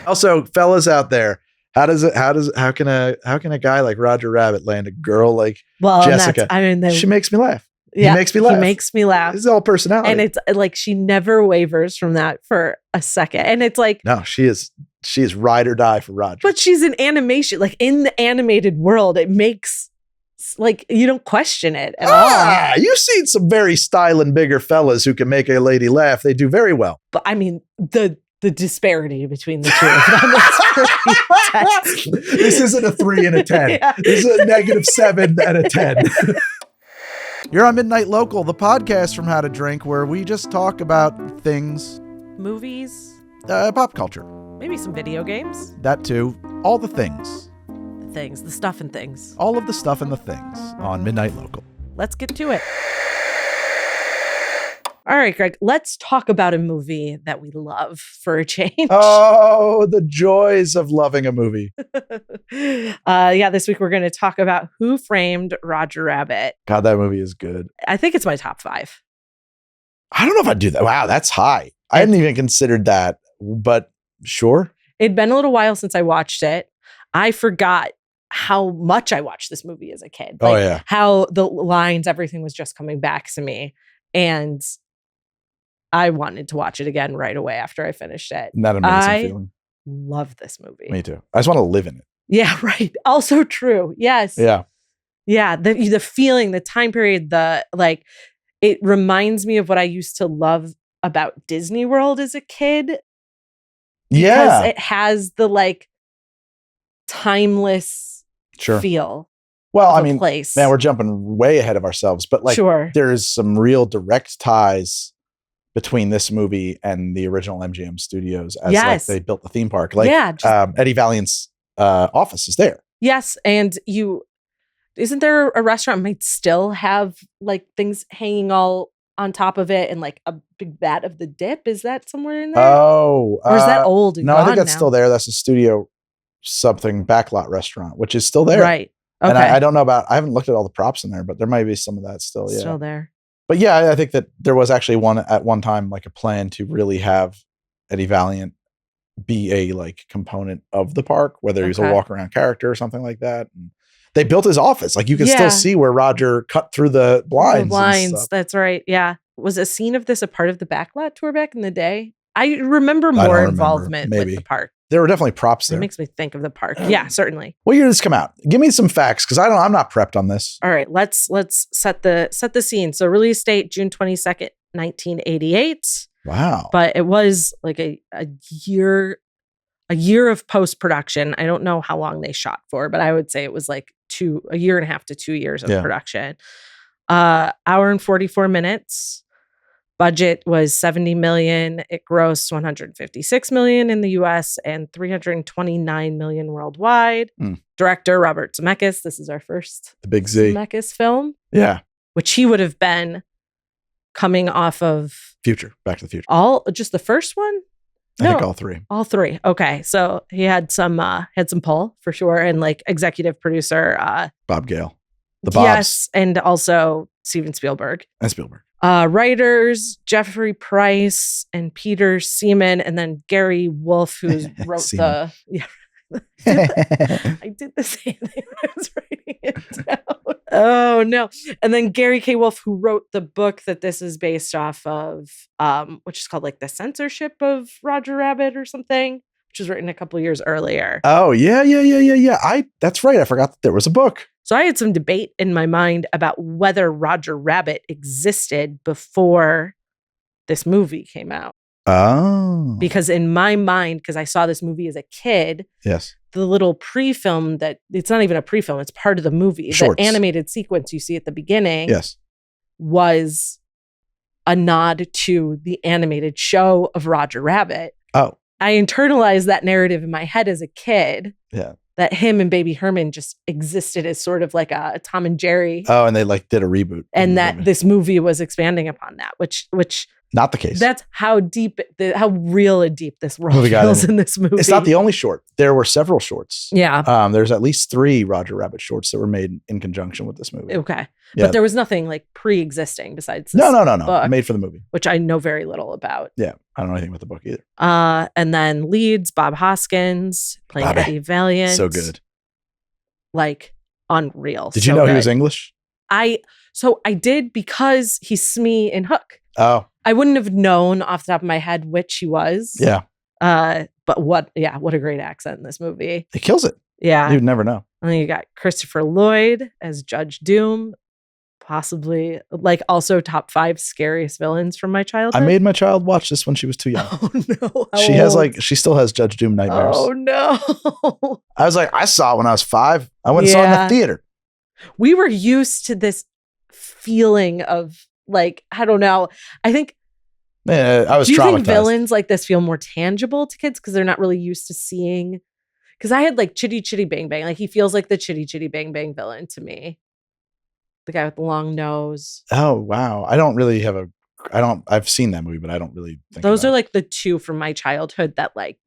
Also, fellas out there, how can a guy like Roger Rabbit land a girl like Jessica? She makes me laugh. Yeah, he makes me laugh. He makes me laugh. His all personality. And it's like she never wavers from that for a second. And it's like, no, she is ride or die for Roger. But she's an animation, like in the animated world, it makes like you don't question it at all. You've seen some very styling bigger fellas who can make a lady laugh. They do very well. But I mean, the disparity between the two of them is pretty intense. This isn't a 3 and a 10. Yeah. This is a -7 and a 10. You're on Midnight Local, the podcast from How to Drink, where we just talk about things. Movies. Pop culture. Maybe some video games. That too. All the things. The things. The stuff and things. All of the stuff and the things on Midnight Local. Let's get to it. All right, Greg, let's talk about a movie that we love for a change. Oh, the joys of loving a movie. This week we're going to talk about Who Framed Roger Rabbit. God, that movie is good. I think it's my top 5. I don't know if I'd do that. Wow, that's high. I hadn't even considered that, but sure. It'd been a little while since I watched it. I forgot how much I watched this movie as a kid. Like, oh, yeah. How the lines, everything was just coming back to me. And I wanted to watch it again right away after I finished it. Not an amazing feeling. Love this movie. Me too. I just want to live in it. Yeah, right. Also true. Yes. Yeah. Yeah. The feeling, the time period, it reminds me of what I used to love about Disney World as a kid. Yeah. Because it has the timeless feel. Well, I mean, place. Man, we're jumping way ahead of ourselves, but there's some real direct ties between this movie and the original MGM Studios as they built the theme park. Eddie Valiant's office is there. Yes, and isn't there a restaurant might still have things hanging all on top of it and a big vat of the dip? Is that somewhere in there? Oh, or is that old? And no, I think that's now? still there. That's a studio something backlot restaurant, which is still there. Right. Okay. And I don't know I haven't looked at all the props in there, but there might be some of that still. Yeah. Still there. But yeah, I think that there was actually at one time a plan to really have Eddie Valiant be a component of the park, whether he was a walk around character or something like that. And they built his office. You can still see where Roger cut through the blinds. The blinds, that's right. Yeah. Was a scene of this a part of the backlot tour back in the day? I remember more involvement with the park. There were definitely props there. It makes me think of the park. Yeah, certainly. What year did this come out? Give me some facts because I'm not prepped on this. All right, let's set the scene. So release date June 22nd, 1988. Wow. But it was a year of post-production. I don't know how long they shot for, but I would say it was a year and a half to 2 years of production. Hour and 44 minutes. Budget was $70 million. It grossed $156 million in the US and $329 million worldwide. Director Robert Zemeckis. This is our first the Big Z Zemeckis film. Yeah. Which he would have been coming off of Back to the Future. Just the first one? I think all three. All three. Okay. So he had some pull for sure. And executive producer Bob Gale. The Bobs. Yes. And also Steven Spielberg. And Spielberg. Writers Jeffrey Price and Peter Seaman, and then Gary Wolf, who wrote the. Yeah, I did the same thing when I was writing it down. Oh no! And then Gary K. Wolf, who wrote the book that this is based off of, which is called The Censorship of Roger Rabbit or something, which was written a couple years earlier. Oh yeah. That's right. I forgot that there was a book. So I had some debate in my mind about whether Roger Rabbit existed before this movie came out. Oh. Because in my mind, because I saw this movie as a kid, yes, the little pre-film it's not even a pre-film, it's part of the movie. Shorts. The animated sequence you see at the beginning yes, was a nod to the animated show of Roger Rabbit. Oh. I internalized that narrative in my head as a kid. Yeah. That him and Baby Herman just existed as sort of a Tom and Jerry. Oh, and they did a reboot. And that this movie was expanding upon that, which Not the case. That's how deep, how real and deep this world feels in this movie. It's not the only short. There were several shorts. Yeah. There's at least 3 Roger Rabbit shorts that were made in conjunction with this movie. Okay. Yeah. But there was nothing like pre-existing besides this No. book, made for the movie. Which I know very little about. Yeah. I don't know anything about the book either. And then leads, Bob Hoskins playing Eddie Valiant. So good. Like unreal. Did you know he was English? I did because he's Smee in Hook. Oh. I wouldn't have known off the top of my head which he was. Yeah. But what a great accent in this movie. It kills it. Yeah. You'd never know. And then you got Christopher Lloyd as Judge Doom, possibly like also top 5 scariest villains from my childhood. I made my child watch this when she was too young. Oh no. She still has Judge Doom nightmares. Oh no. I was like, I saw it when I was 5. I went and saw it in the theater. We were used to this feeling of like, I don't know. I think I was traumatized. Do you think villains like this feel more tangible to kids because they're not really used to seeing? Because I had like Chitty Chitty Bang Bang. Like he feels like the Chitty Chitty Bang Bang villain to me. The guy with the long nose. Oh, wow. I don't really have I've seen that movie, but I don't really think those are like the 2 from my childhood that like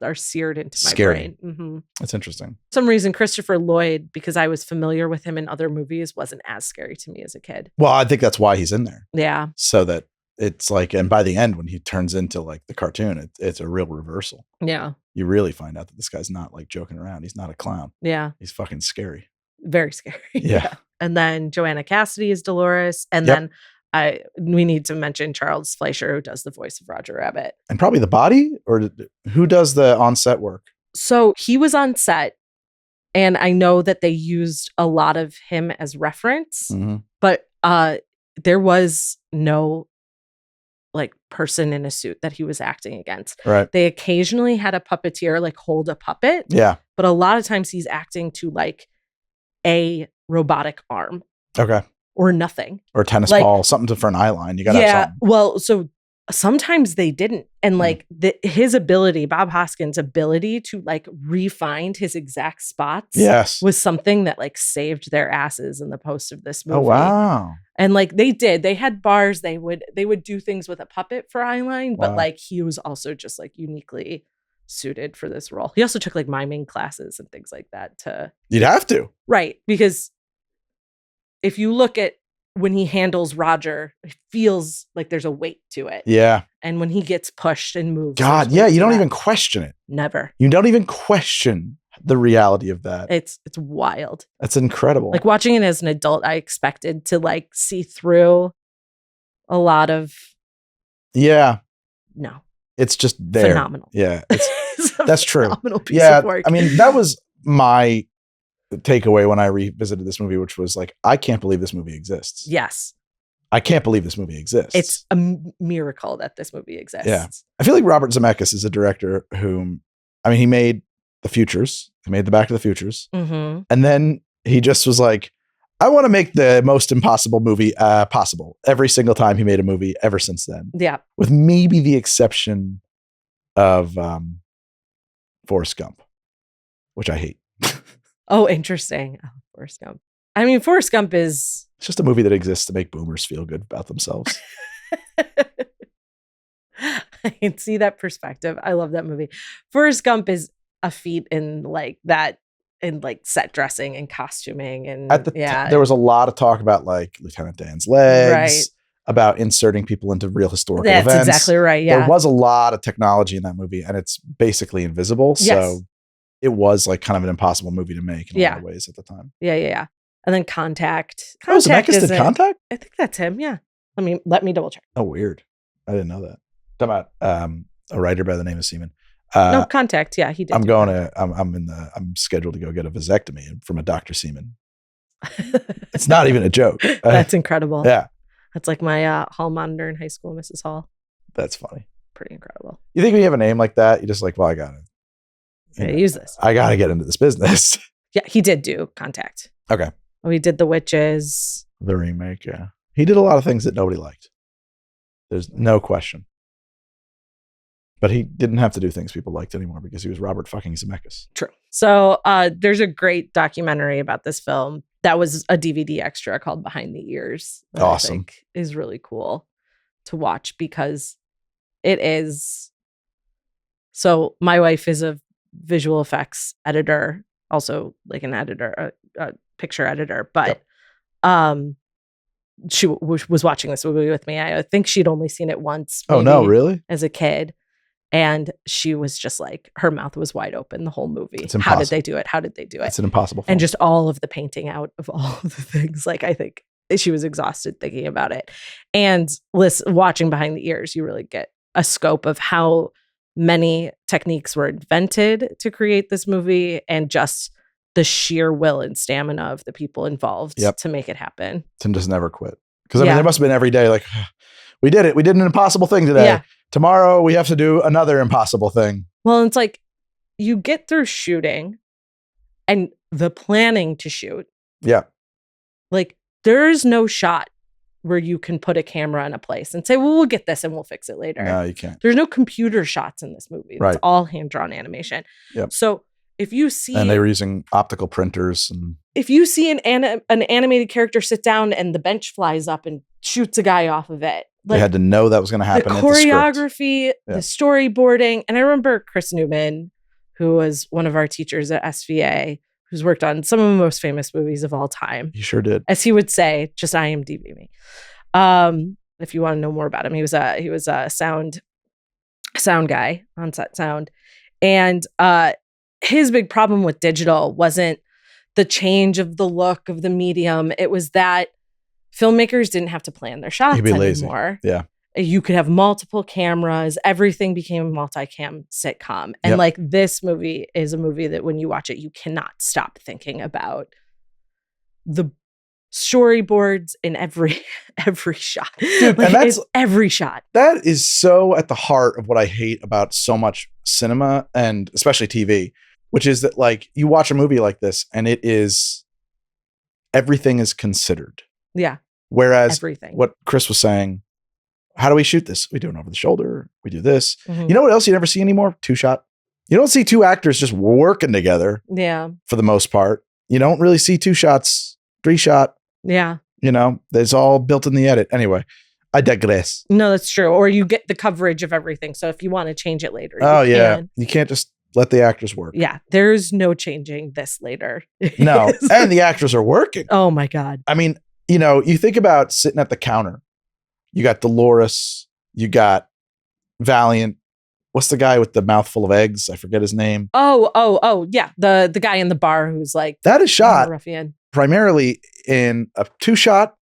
are seared into my brain. Mm-hmm. That's interesting. For some reason, Christopher Lloyd, because I was familiar with him in other movies, wasn't as scary to me as a kid. Well, I think that's why he's in there. Yeah. So that it's like, and by the end, when he turns into like the cartoon, it's a real reversal. Yeah. You really find out that this guy's not like joking around. He's not a clown. Yeah. He's fucking scary. Very scary. Yeah. And then Joanna Cassidy is Dolores. And then we need to mention Charles Fleischer, who does the voice of Roger Rabbit. And probably the body, or who does the on-set work? So he was on set, and I know that they used a lot of him as reference, but there was no like person in a suit that he was acting against. Right. They occasionally had a puppeteer like hold a puppet. Yeah. But a lot of times he's acting to like a robotic arm. Okay. Or nothing. Or a tennis ball, something for an eye line. You got to have something. Well, so sometimes they didn't. And like his ability, Bob Hoskins' ability to like refine his exact spots was something that like saved their asses in the post of this movie. Oh, wow. And like they had bars, they would do things with a puppet for eyeline, but like he was also just like uniquely suited for this role. He also took like miming classes and things like that You'd have to. Right. Because if you look at when he handles Roger, it feels like there's a weight to it. Yeah. And when he gets pushed and moves. God, yeah, you don't even question it. Never. You don't even question the reality of that. It's wild. That's incredible. Like watching it as an adult, I expected to like see through a lot of. Yeah. No. It's just there. Phenomenal. Yeah. That's true. Phenomenal piece of work. I mean, that was my takeaway when I revisited this movie, which was like, I can't believe this movie exists. Yes. I can't believe this movie exists. It's a miracle that this movie exists. Yeah. I feel like Robert Zemeckis is a director whom, I mean, he made The Futures. He made The Back to the Futures. Mm-hmm. And then he just was like, I want to make the most impossible movie possible every single time he made a movie ever since then. Yeah. With maybe the exception of Forrest Gump, which I hate. Oh, interesting. Oh, Forrest Gump. I mean, Forrest Gump is... It's just a movie that exists to make boomers feel good about themselves. I can see that perspective. I love that movie. Forrest Gump is a feat in like that, in like set dressing and costuming. And there was a lot of talk about like Lieutenant Dan's legs, about inserting people into real historical events. That's exactly right. Yeah. There was a lot of technology in that movie, and it's basically invisible. So it was like kind of an impossible movie to make in a lot of ways at the time. Yeah. And then Contact. Zemeckis did Contact? I think that's him. Yeah. Let me double check. Oh, weird. I didn't know that. Talking about a writer by the name of Seaman. No, Contact. Yeah, he did. I'm scheduled to go get a vasectomy from a Dr. Seaman. It's not even a joke. That's incredible. Yeah. That's like my hall monitor in high school, Mrs. Hall. That's funny. Pretty incredible. You think when you have a name like that, you're just like, well, I got to use this. I got to get into this business. Yeah, he did do Contact. Okay. We did The Witches. The remake, yeah. He did a lot of things that nobody liked. There's no question. But he didn't have to do things people liked anymore because he was Robert fucking Zemeckis. True. So there's a great documentary about this film that was a DVD extra called Behind the Ears. That awesome. I think is really cool to watch because it is. So my wife is a visual effects editor, also like an editor, a picture editor, but she was watching this movie with me. I think she'd only seen it once. Oh no, really? As a kid. And she was just like, her mouth was wide open the whole movie. It's impossible. How did they do it? How did they do it? It's an impossible film. And just all of the painting out of all of the things. Like, I think she was exhausted thinking about it. And watching behind the ears, you really get a scope of how many techniques were invented to create this movie and just the sheer will and stamina of the people involved to make it happen. To just never quit. Because I mean, there must have been every day like, we did it. We did an impossible thing today. Yeah. Tomorrow we have to do another impossible thing. Well, it's like you get through shooting and the planning to shoot. Yeah. Like there's no shot where you can put a camera in a place and say, well, we'll get this and we'll fix it later. No, you can't. There's no computer shots in this movie. Right. It's all hand-drawn animation. Yep. So if you see... And they were using optical printers. And if you see an animated character sit down and the bench flies up and shoots a guy off of it. Like, they had to know that was going to happen. The choreography, the storyboarding. And I remember Chris Newman, who was one of our teachers at SVA, who's worked on some of the most famous movies of all time. He sure did. As he would say, just IMDb me. If you want to know more about him, he was a sound guy, on-set sound. And his big problem with digital wasn't the change of the look of the medium. It was that filmmakers didn't have to plan their shots anymore. Yeah. You could have multiple cameras. Everything became a multi-cam sitcom. And like this movie is a movie that when you watch it, you cannot stop thinking about the storyboards in every shot. Dude, like, and that's every shot. That is so at the heart of what I hate about so much cinema and especially TV, which is that like you watch a movie like this and everything is considered. Yeah. Whereas what Chris was saying, how do we shoot this? We do it over the shoulder. We do this. Mm-hmm. You know what else you never see anymore? 2-shot. You don't see two actors just working together. Yeah. For the most part. You don't really see 2 shots, 3-shot. Yeah. You know, it's all built in the edit. Anyway, I digress. No, that's true. Or you get the coverage of everything. So if you want to change it later. You can't just let the actors work. Yeah. There's no changing this later. No. And the actors are working. Oh my God. I mean, you know, you think about sitting at the counter. You got Dolores. You got Valiant. What's the guy with the mouthful of eggs? I forget his name. Oh, yeah. The guy in the bar who's like that is shot primarily in a 2-shot,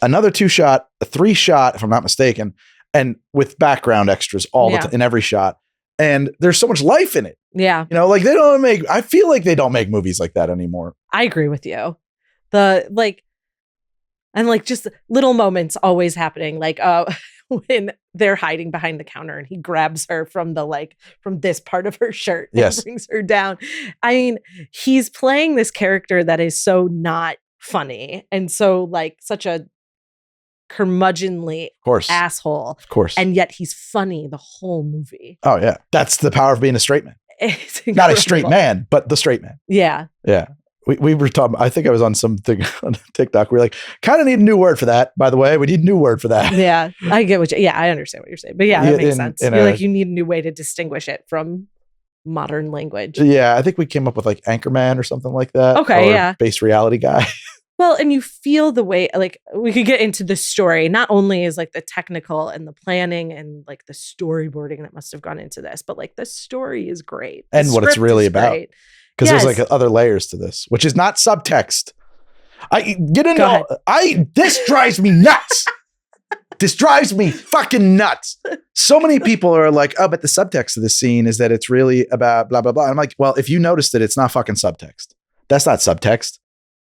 another 2-shot, a 3-shot, if I'm not mistaken, and with background extras in every shot. And there's so much life in it. Yeah. You know, like I feel like they don't make movies like that anymore. I agree with you. And like just little moments always happening. Like when they're hiding behind the counter and he grabs her from this part of her shirt and brings her down. I mean, he's playing this character that is so not funny and so like such a curmudgeonly asshole. Of course. And yet he's funny the whole movie. Oh yeah. That's the power of being a straight man. Not a straight man, but the straight man. Yeah. Yeah. We were talking, I think I was on something on TikTok. We were like, kind of need a new word for that, by the way. We need a new word for that. Yeah. I get I understand what you're saying. But yeah, that makes sense. You're like, you need a new way to distinguish it from modern language. Yeah. I think we came up with like Anchorman or something like that. Okay. Yeah. Base reality guy. Well, and you feel the way, like we could get into the story. Not only is like the technical and the planning and like the storyboarding that must have gone into this, but like the story is great. And what it's really about. Because there's like other layers to this, which is not subtext. This drives me nuts. This drives me fucking nuts. So many people are like, oh, but the subtext of this scene is that it's really about blah, blah, blah. I'm like, well, if you noticed it, it's not fucking subtext. That's not subtext.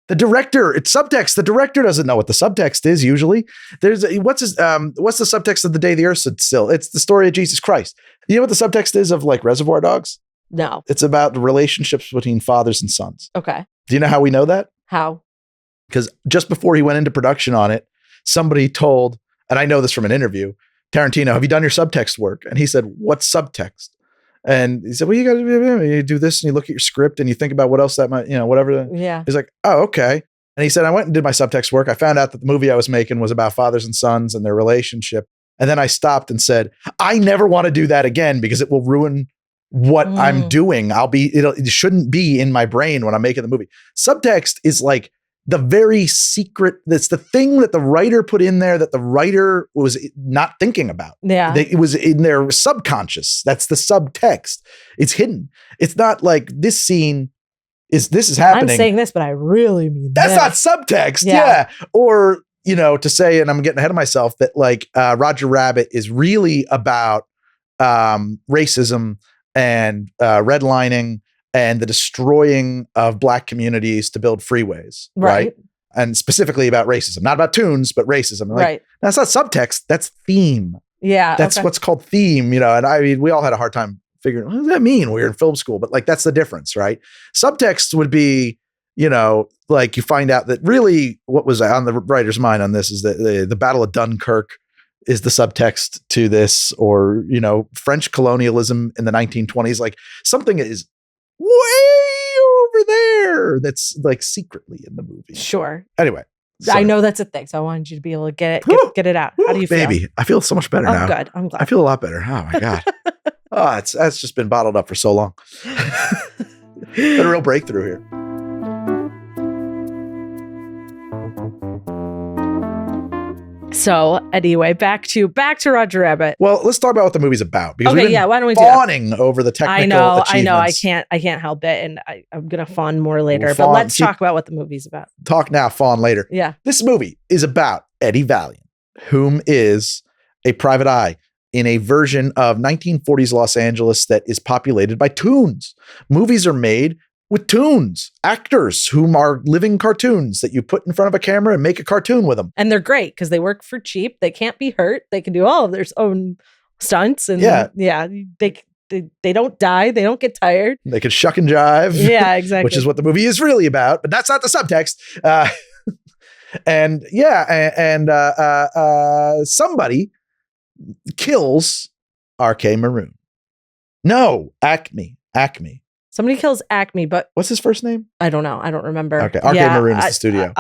It's subtext. The director doesn't know what the subtext is usually. What's the subtext of The Day the Earth Stood Still? It's the story of Jesus Christ. You know what the subtext is of like Reservoir Dogs? No. It's about the relationships between fathers and sons. Okay. Do you know how we know that? How? Because just before he went into production on it, somebody told, and I know this from an interview, Tarantino, have you done your subtext work? And he said, what's subtext? And he said, well, you do this and you look at your script and you think about what else that might, whatever. Yeah. He's like, oh, okay. And he said, I went and did my subtext work. I found out that the movie I was making was about fathers and sons and their relationship. And then I stopped and said, I never want to do that again because it will ruin what I'm doing. It shouldn't be in my brain when I'm making the movie. Subtext is like the very secret. That's the thing that the writer put in there that the writer was not thinking about. Yeah. It was in their subconscious. That's the subtext. It's hidden. It's not like this scene is happening. I'm saying this, but I really mean that's not subtext. Yeah. Or, to say, and I'm getting ahead of myself, that like Roger Rabbit is really about racism and redlining and the destroying of Black communities to build freeways, right? And specifically about racism, not about tunes, but racism. Like, that's not subtext, that's theme. Yeah. That's what's called theme, and I mean, we all had a hard time figuring, what does that mean? We were in film school, but like, that's the difference, right? Subtext would be, like you find out that really what was on the writer's mind on this is that the Battle of Dunkirk is the subtext to this, or, French colonialism in the 1920s, like something is way over there that's like secretly in the movie. Sure. Anyway. I know that's a thing, so I wanted you to be able to get it out. How do you feel? Baby, I feel so much better now. Good. I'm glad. I feel a lot better. Oh my God. That's just been bottled up for so long. Been a real breakthrough here. So anyway, back to Roger Rabbit. Well, let's talk about what the movie's about, because we've been why don't we fawning over the technical achievements. I know. I can't help it, and I'm gonna fawn more later. But let's talk about what the movie's about. Talk now, fawn later. Yeah. This movie is about Eddie Valiant, whom is a private eye in a version of 1940s Los Angeles that is populated by toons. Movies are made with toons, actors whom are living cartoons that you put in front of a camera and make a cartoon with them. And they're great because they work for cheap. They can't be hurt. They can do all of their own stunts. And they don't die. They don't get tired. They can shuck and jive. Yeah, exactly. Which is what the movie is really about, but that's not the subtext. Somebody kills R.K. Maroon. No, Acme. Somebody kills Acme, but what's his first name? I don't know. I don't remember. Okay, R.K. Maroon is the studio.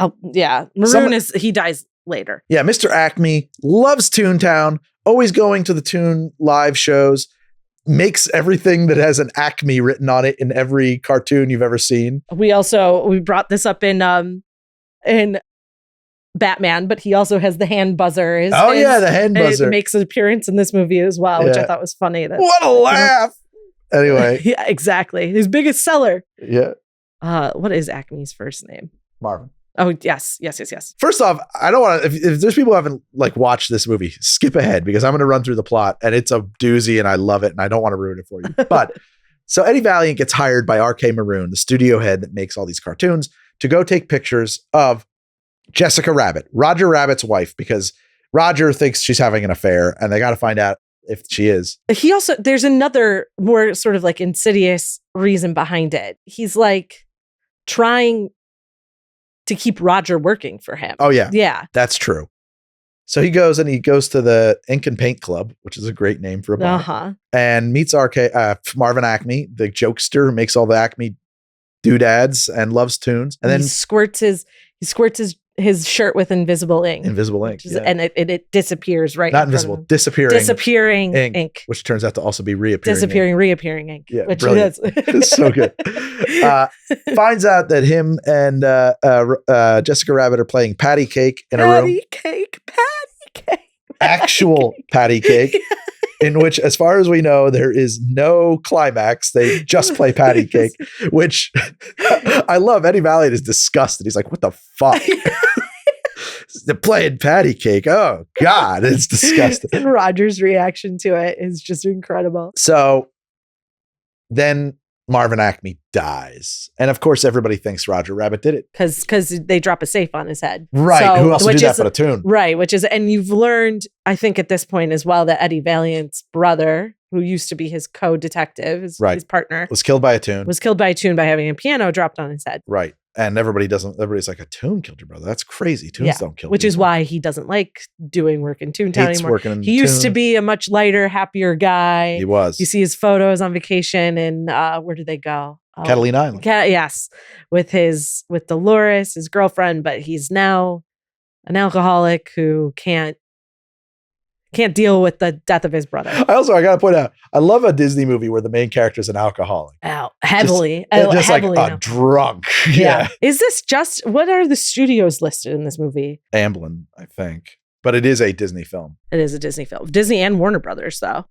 Maroon he dies later. Yeah, Mr. Acme loves Toontown, always going to the Toon live shows, makes everything that has an Acme written on it in every cartoon you've ever seen. We brought this up in Batman, but he also has the hand buzzer. The hand buzzer. It makes an appearance in this movie as well, which I thought was funny. What a laugh! Anyway. Yeah, exactly. His biggest seller. Yeah. What is Acme's first name? Marvin. Oh, yes. First off, I don't want to, if there's people who haven't like watched this movie, skip ahead because I'm going to run through the plot and it's a doozy and I love it and I don't want to ruin it for you. But so Eddie Valiant gets hired by R.K. Maroon, the studio head that makes all these cartoons, to go take pictures of Jessica Rabbit, Roger Rabbit's wife, because Roger thinks she's having an affair and they got to find out if she is. There's another more sort of like insidious reason behind it. He's like trying to keep Roger working for him. Oh yeah. Yeah. That's true. So he goes to the Ink and Paint Club, which is a great name for a bar, and meets Marvin Acme, the jokester who makes all the Acme doodads and loves tunes. And then he squirts his shirt with invisible ink. And it disappears right. Not invisible, disappearing ink. Which turns out to also be reappearing ink. Yeah, which brilliant. It's so good. Finds out that him and Jessica Rabbit are playing patty cake in a room. Patty cake. Actual patty cake. In which, as far as we know, there is no climax. They just play patty cake, which I love. Eddie Valiant is disgusted. He's like, what the fuck? They're playing patty cake. Oh, God, it's disgusting. And Roger's reaction to it is just incredible. So then Marvin Acme dies. And of course, everybody thinks Roger Rabbit did it. Because they drop a safe on his head. Right. So, who else would do that but a toon? Right. And you've learned, I think at this point as well, that Eddie Valiant's brother, who used to be his co-detective, his partner, was killed by a toon. By having a piano dropped on his head. Right. And everybody's like, a toon killed your brother. That's crazy. Toons don't kill Which people. is why he doesn't like doing work in Toontown anymore. He used to be a much lighter, happier guy. He was. You see his photos on vacation and where did they go? Catalina Island. Yes. With Dolores, his girlfriend, but he's now an alcoholic who can't can't deal with the death of his brother. I gotta point out, I love a Disney movie where the main character is an alcoholic. Oh, heavily. Just heavily like a drunk. Yeah. Is this just, what are the studios listed in this movie? Amblin, I think. But it is a Disney film. It is a Disney film. Disney and Warner Brothers, though.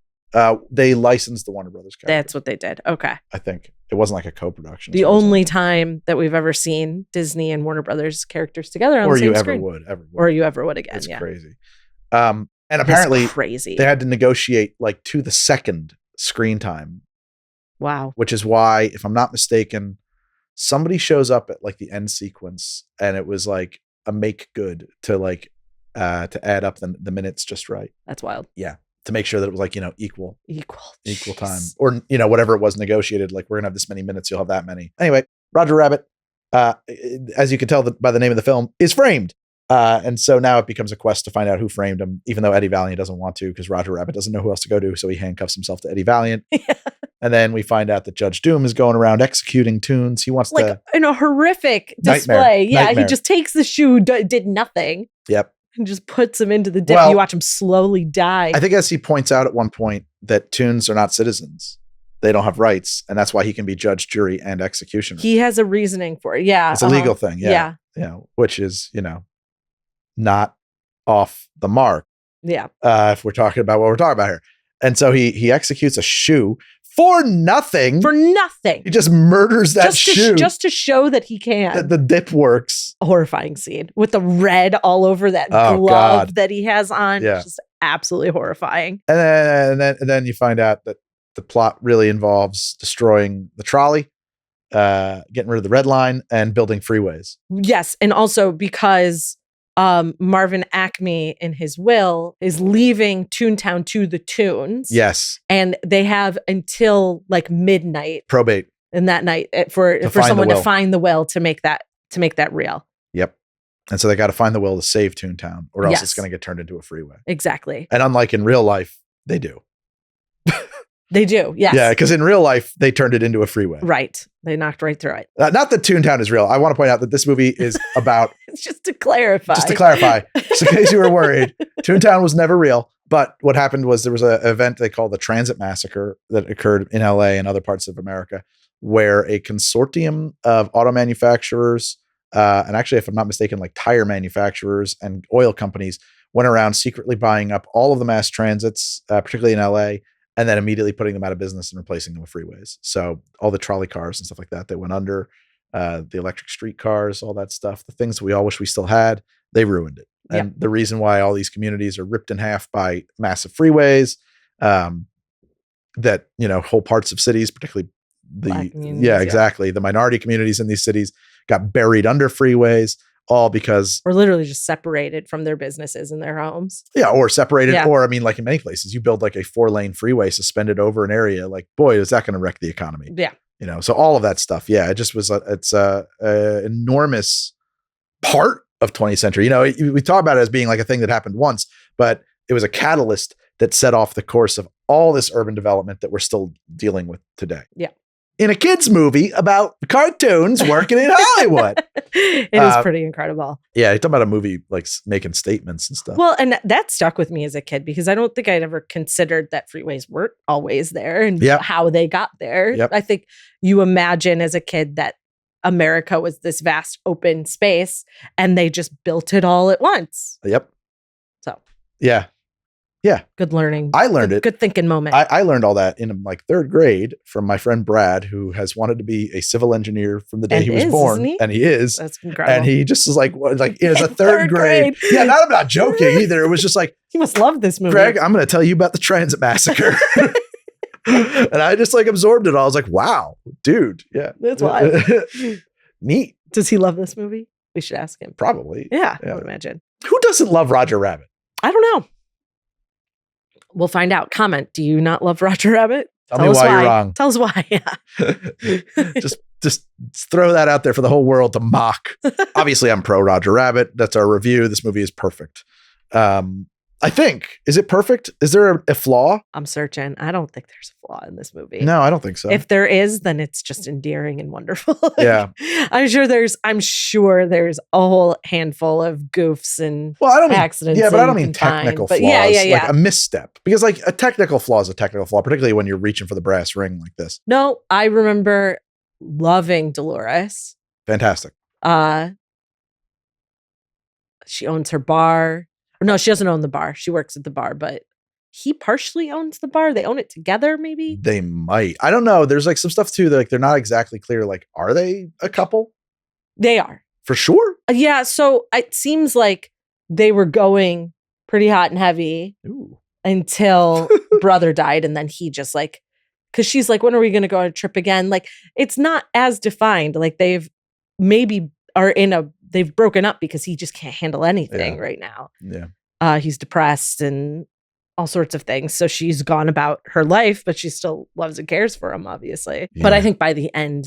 They licensed the Warner Brothers character. That's what they did. Okay. I think. It wasn't like a co-production. The only time that we've ever seen Disney and Warner Brothers characters together on the same screen. Or you ever would again. It's crazy. And apparently crazy. They had to negotiate like to the second screen time. Wow. Which is why, if I'm not mistaken, somebody shows up at like the end sequence and it was like a make good to like to add up the minutes just right. That's wild. Yeah. To make sure that it was like, equal Jeez. time, or, whatever it was negotiated. Like, we're going to have this many minutes. You'll have that many. Anyway, Roger Rabbit, as you can tell by the name of the film, is framed. And so now it becomes a quest to find out who framed him, even though Eddie Valiant doesn't want to, because Roger Rabbit doesn't know who else to go to. So he handcuffs himself to Eddie Valiant. Yeah. And then we find out that Judge Doom is going around executing tunes. He wants to, in a horrific display. Nightmare. He just takes the shoe, did nothing. Yep. And just puts him into the dip. Well, you watch him slowly die. I think, as he points out at one point, that tunes are not citizens. They don't have rights. And that's why he can be judge, jury, and executioner. He has a reasoning for it. Yeah. It's a legal thing. Yeah. Which is, not off the mark. Yeah. If we're talking about what we're talking about here. And so he executes a shoe for nothing. For nothing. He just murders that shoe. Just to show that he can. That the dip works. A horrifying scene with the red all over that glove that he has on. Yeah. Just absolutely horrifying. And then you find out that the plot really involves destroying the trolley, getting rid of the red line, and building freeways. Yes. And also because Marvin Acme in his will is leaving Toontown to the Toons. Yes. And they have until like midnight. Probate. In that night for someone to find the will to make that real. Yep. And so they got to find the will to save Toontown, or else it's going to get turned into a freeway. Exactly. And unlike in real life, they do. They do, yes. Yeah, because in real life, they turned it into a freeway. Right. They knocked right through it. Not that Toontown is real. I want to point out that this movie is about... Just to clarify. Just in case you were worried, Toontown was never real. But what happened was there was an event they call the Transit Massacre that occurred in LA and other parts of America, where a consortium of auto manufacturers, and actually, if I'm not mistaken, like tire manufacturers and oil companies, went around secretly buying up all of the mass transits, particularly in LA, and then immediately putting them out of business and replacing them with freeways. So all the trolley cars and stuff like that went under, the electric street cars, all that stuff, the things we all wish we still had, they ruined it. And the reason why all these communities are ripped in half by massive freeways, that, whole parts of cities, particularly exactly. The minority communities in these cities got buried under freeways, all because... Or literally just separated from their businesses and their homes. Yeah, or separated. Yeah. Or, like in many places, you build like a 4-lane freeway suspended over an area. Like, boy, is that going to wreck the economy. Yeah. So all of that stuff. Yeah, it just was, it's a enormous part of 20th century. We talk about it as being like a thing that happened once, but it was a catalyst that set off the course of all this urban development that we're still dealing with today. Yeah. In a kid's movie about cartoons working in Hollywood. It is pretty incredible. Yeah, you're talking about a movie like making statements and stuff. Well, and that stuck with me as a kid because I don't think I'd ever considered that freeways weren't always there and how they got there. Yep. I think you imagine as a kid that America was this vast open space and they just built it all at once. Yep. So. Yeah. Yeah. Good learning. I learned it. Good thinking moment. I learned all that in like 3rd grade from my friend Brad, who has wanted to be a civil engineer from the day he was born. Isn't he? And he is. That's incredible. And he just was like it was a 3rd grade. Yeah, I'm not joking either. It was just like, he must love this movie. Greg, I'm going to tell you about the Transit Massacre. And I just like absorbed it all. I was like, wow, dude. Yeah. That's wild. Neat. Does he love this movie? We should ask him. Probably. Yeah, I would imagine. Who doesn't love Roger Rabbit? I don't know. We'll find out. Comment. Do you not love Roger Rabbit? Tell me why you're wrong. Tell us why. Yeah. just throw that out there for the whole world to mock. Obviously, I'm pro Roger Rabbit. That's our review. This movie is perfect. I I think. Is it perfect? Is there a flaw? I'm searching. I don't think there's a flaw in this movie. No, I don't think so. If there is, then it's just endearing and wonderful. Yeah. I'm sure there's a whole handful of goofs and accidents. Yeah, but I don't mean technical flaws. Yeah. Like a misstep. Because like a technical flaw is a technical flaw, particularly when you're reaching for the brass ring like this. No, I remember loving Dolores. Fantastic. She owns her bar. No, she doesn't own the bar. She works at the bar, but he partially owns the bar. They own it together, maybe? They might. I don't know. There's like some stuff too that like they're not exactly clear. Like, are they a couple? They are. For sure? Yeah, so it seems like they were going pretty hot and heavy until brother died. And then he just like, because she's like, when are we going to go on a trip again? Like, it's not as defined. Like they've broken up because he just can't handle anything right now. Yeah. He's depressed and all sorts of things. So she's gone about her life, but she still loves and cares for him, obviously. Yeah. But I think by the end,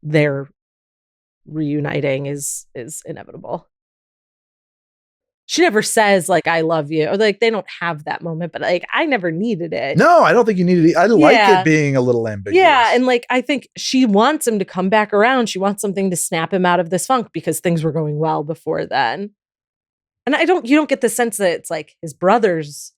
their reuniting is inevitable. She never says like, I love you, or like they don't have that moment, but like I never needed it. No, I don't think you needed it. I like it being a little ambiguous. Yeah. And like, I think she wants him to come back around. She wants something to snap him out of this funk because things were going well before then. And you don't get the sense that it's like his brother's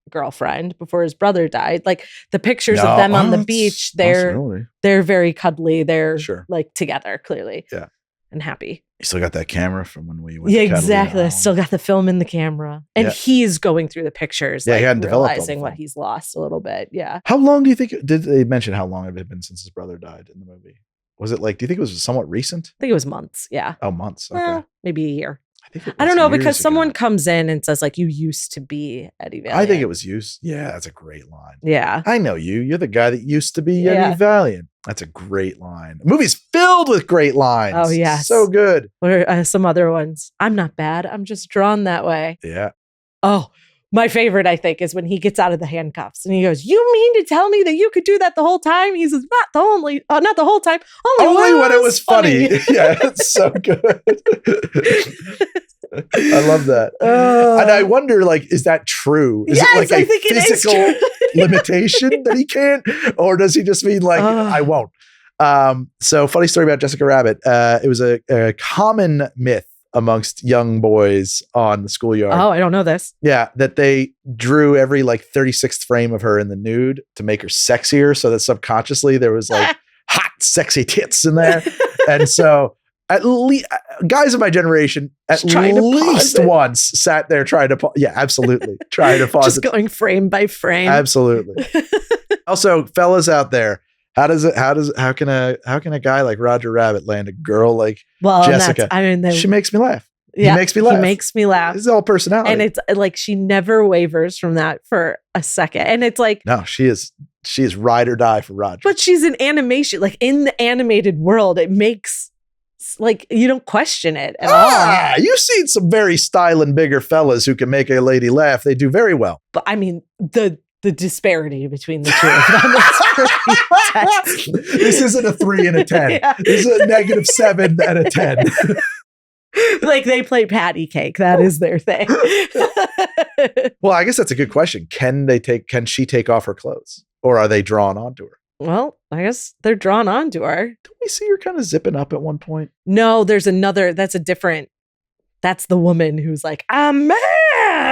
girlfriend before his brother died. Like the pictures of them on the beach, they're very cuddly. They're like together clearly. Yeah. And happy. You still got that camera from when we went to exactly. I still got the film in the camera. And he's going through the pictures. Yeah, he hadn't developed realizing what he's lost a little bit. Yeah. How long do you think, did they mention how long it had been since his brother died in the movie? Was it like, do you think it was somewhat recent? I think it was months. Yeah. Oh, months. Okay. Maybe a year. I don't know, because someone comes in and says like, you used to be Eddie Valiant. I think it was used. Yeah, that's a great line. Yeah. I know you. You're the guy that used to be Eddie Valiant. That's a great line. The movie's filled with great lines. Oh, yes. So good. Or some other ones. I'm not bad. I'm just drawn that way. Yeah. Oh, my favorite, I think, is when he gets out of the handcuffs and he goes, you mean to tell me that you could do that the whole time? He says, not the whole time. Only when it was funny. Yeah, it's so good. I love that. And I wonder, like, is that true? Is it like a physical limitation that he can't? Or does he just mean like, I won't? So funny story about Jessica Rabbit. It was a common myth amongst young boys on the schoolyard. Oh, I don't know this. Yeah, that they drew every like 36th frame of her in the nude to make her sexier, so that subconsciously there was like hot, sexy tits in there. And so at least guys of my generation at least once sat there trying to absolutely trying to pause just going frame by frame. Absolutely. Also, fellas out there, how can a guy like Roger Rabbit land a girl like Jessica? She makes me laugh. Yeah, he makes me laugh. He makes me laugh. This is all personality. And it's like she never wavers from that for a second. And it's like, no, she is ride or die for Roger. But she's an animation, like in the animated world, it makes like you don't question it at all. You've seen some very styling bigger fellas who can make a lady laugh. They do very well. But I mean, the disparity between the two of them is pretty intense. This isn't a 3 and a 10. Yeah. This is a -7 and a 10. Like they play patty cake. That is their thing. Well, I guess that's a good question. Can she take off her clothes, or are they drawn onto her? Well, I guess they're drawn onto her. Don't we see her kind of zipping up at one point? No, there's another. That's the woman who's like, I'm mad.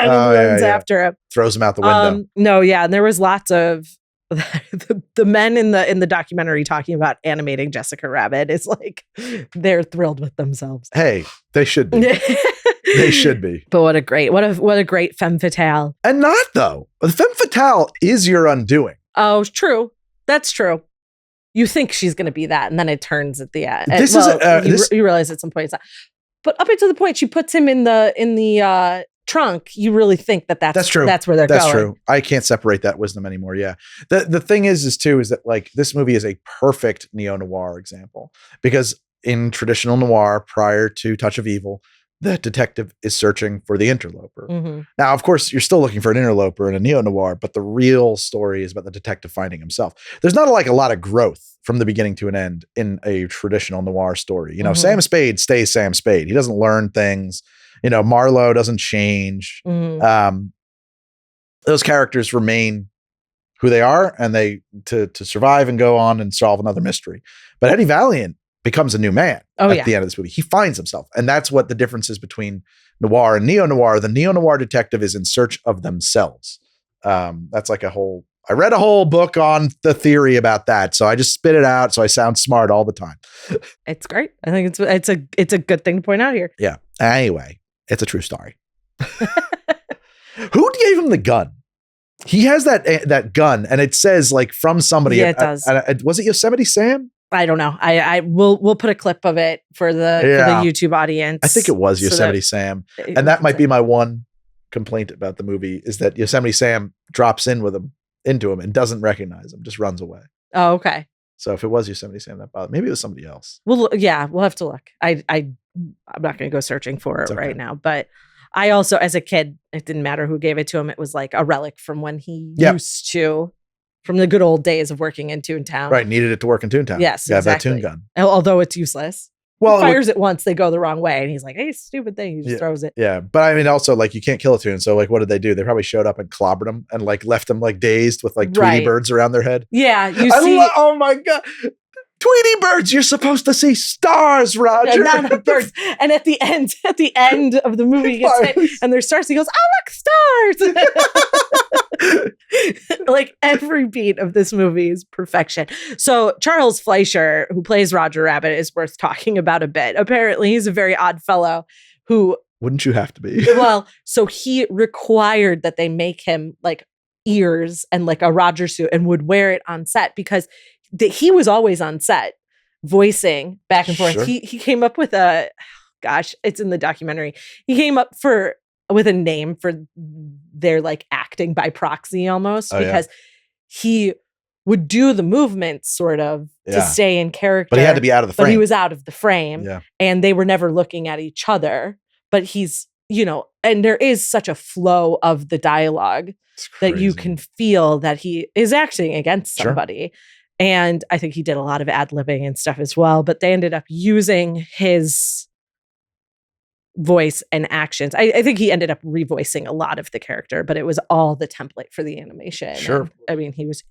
And runs after him. Throws him out the window. No, yeah. And there was lots of the men in the documentary talking about animating Jessica Rabbit is like, they're thrilled with themselves. Hey, they should be. They should be. But what a great femme fatale. And not though. The femme fatale is your undoing. Oh, true. That's true. You think she's going to be that, and then it turns at the end. You realize at some point it's not. But up until the point she puts him in the trunk, you really think that's true. That's where they're going. That's true. I can't separate that wisdom anymore. Yeah. The thing is that like this movie is a perfect neo-noir example, because in traditional noir prior to Touch of Evil, the detective is searching for the interloper. Mm-hmm. Now, of course, you're still looking for an interloper in a neo-noir, but the real story is about the detective finding himself. There's not a lot of growth from the beginning to an end in a traditional noir story. Mm-hmm. Sam Spade stays Sam Spade. He doesn't learn things. Marlowe doesn't change. Mm-hmm. those characters remain who they are, and they to survive and go on and solve another mystery. But Eddie Valiant becomes a new man at the end of this movie. He finds himself, and that's what the difference is between noir and neo-noir. The neo-noir detective is in search of themselves. That's like I read a whole book on the theory about that, so I just spit it out so I sound smart all the time. It's great. I think it's a good thing to point out here. Yeah. Anyway, it's a true story. Who gave him the gun? He has that gun, and it says like from somebody. Yeah, it does. Was it Yosemite Sam? I don't know. We'll put a clip of it for the YouTube audience. I think it was Yosemite Sam, and that might be my one complaint about the movie is that Yosemite Sam drops into him and doesn't recognize him, just runs away. Oh, okay. So if it was Yosemite Sam, that bothered. Maybe it was somebody else. Well, yeah, we'll have to look. I'm not going to go searching for it right now, but I also, as a kid, it didn't matter who gave it to him. It was like a relic from when he used to, from the good old days of working in Toontown. Right, needed it to work in Toontown. Yes, got exactly. that Toon gun. Although it's useless. Well, he fires it once, they go the wrong way, and he's like, "Hey, stupid thing!" He just throws it. Yeah, but I mean, also like you can't kill a Toon, so like, what did they do? They probably showed up and clobbered him and like left them like dazed with like Tweety birds around their head. Yeah, oh my god. Tweety birds, you're supposed to see stars, Roger. Yeah, not birds. And at the end of the movie, he gets hit, and there's stars. He goes, "Oh, look, stars!" Like every beat of this movie is perfection. So Charles Fleischer, who plays Roger Rabbit, is worth talking about a bit. Apparently, he's a very odd fellow who. Wouldn't you have to be? Well, so he required that they make him like ears and like a Roger suit and would wear it on set because he was always on set voicing back and forth. Sure. He came up with it's in the documentary. He came up with a name for their like acting by proxy almost because he would do the movements sort of to stay in character. But he had to be out of the frame. But he was out of the frame. Yeah. And they were never looking at each other. But he's, and there is such a flow of the dialogue that you can feel that he is acting against somebody. Sure. And I think he did a lot of ad-libbing and stuff as well, but they ended up using his voice and actions. I think he ended up revoicing a lot of the character, but it was all the template for the animation. Sure. And, I mean, he was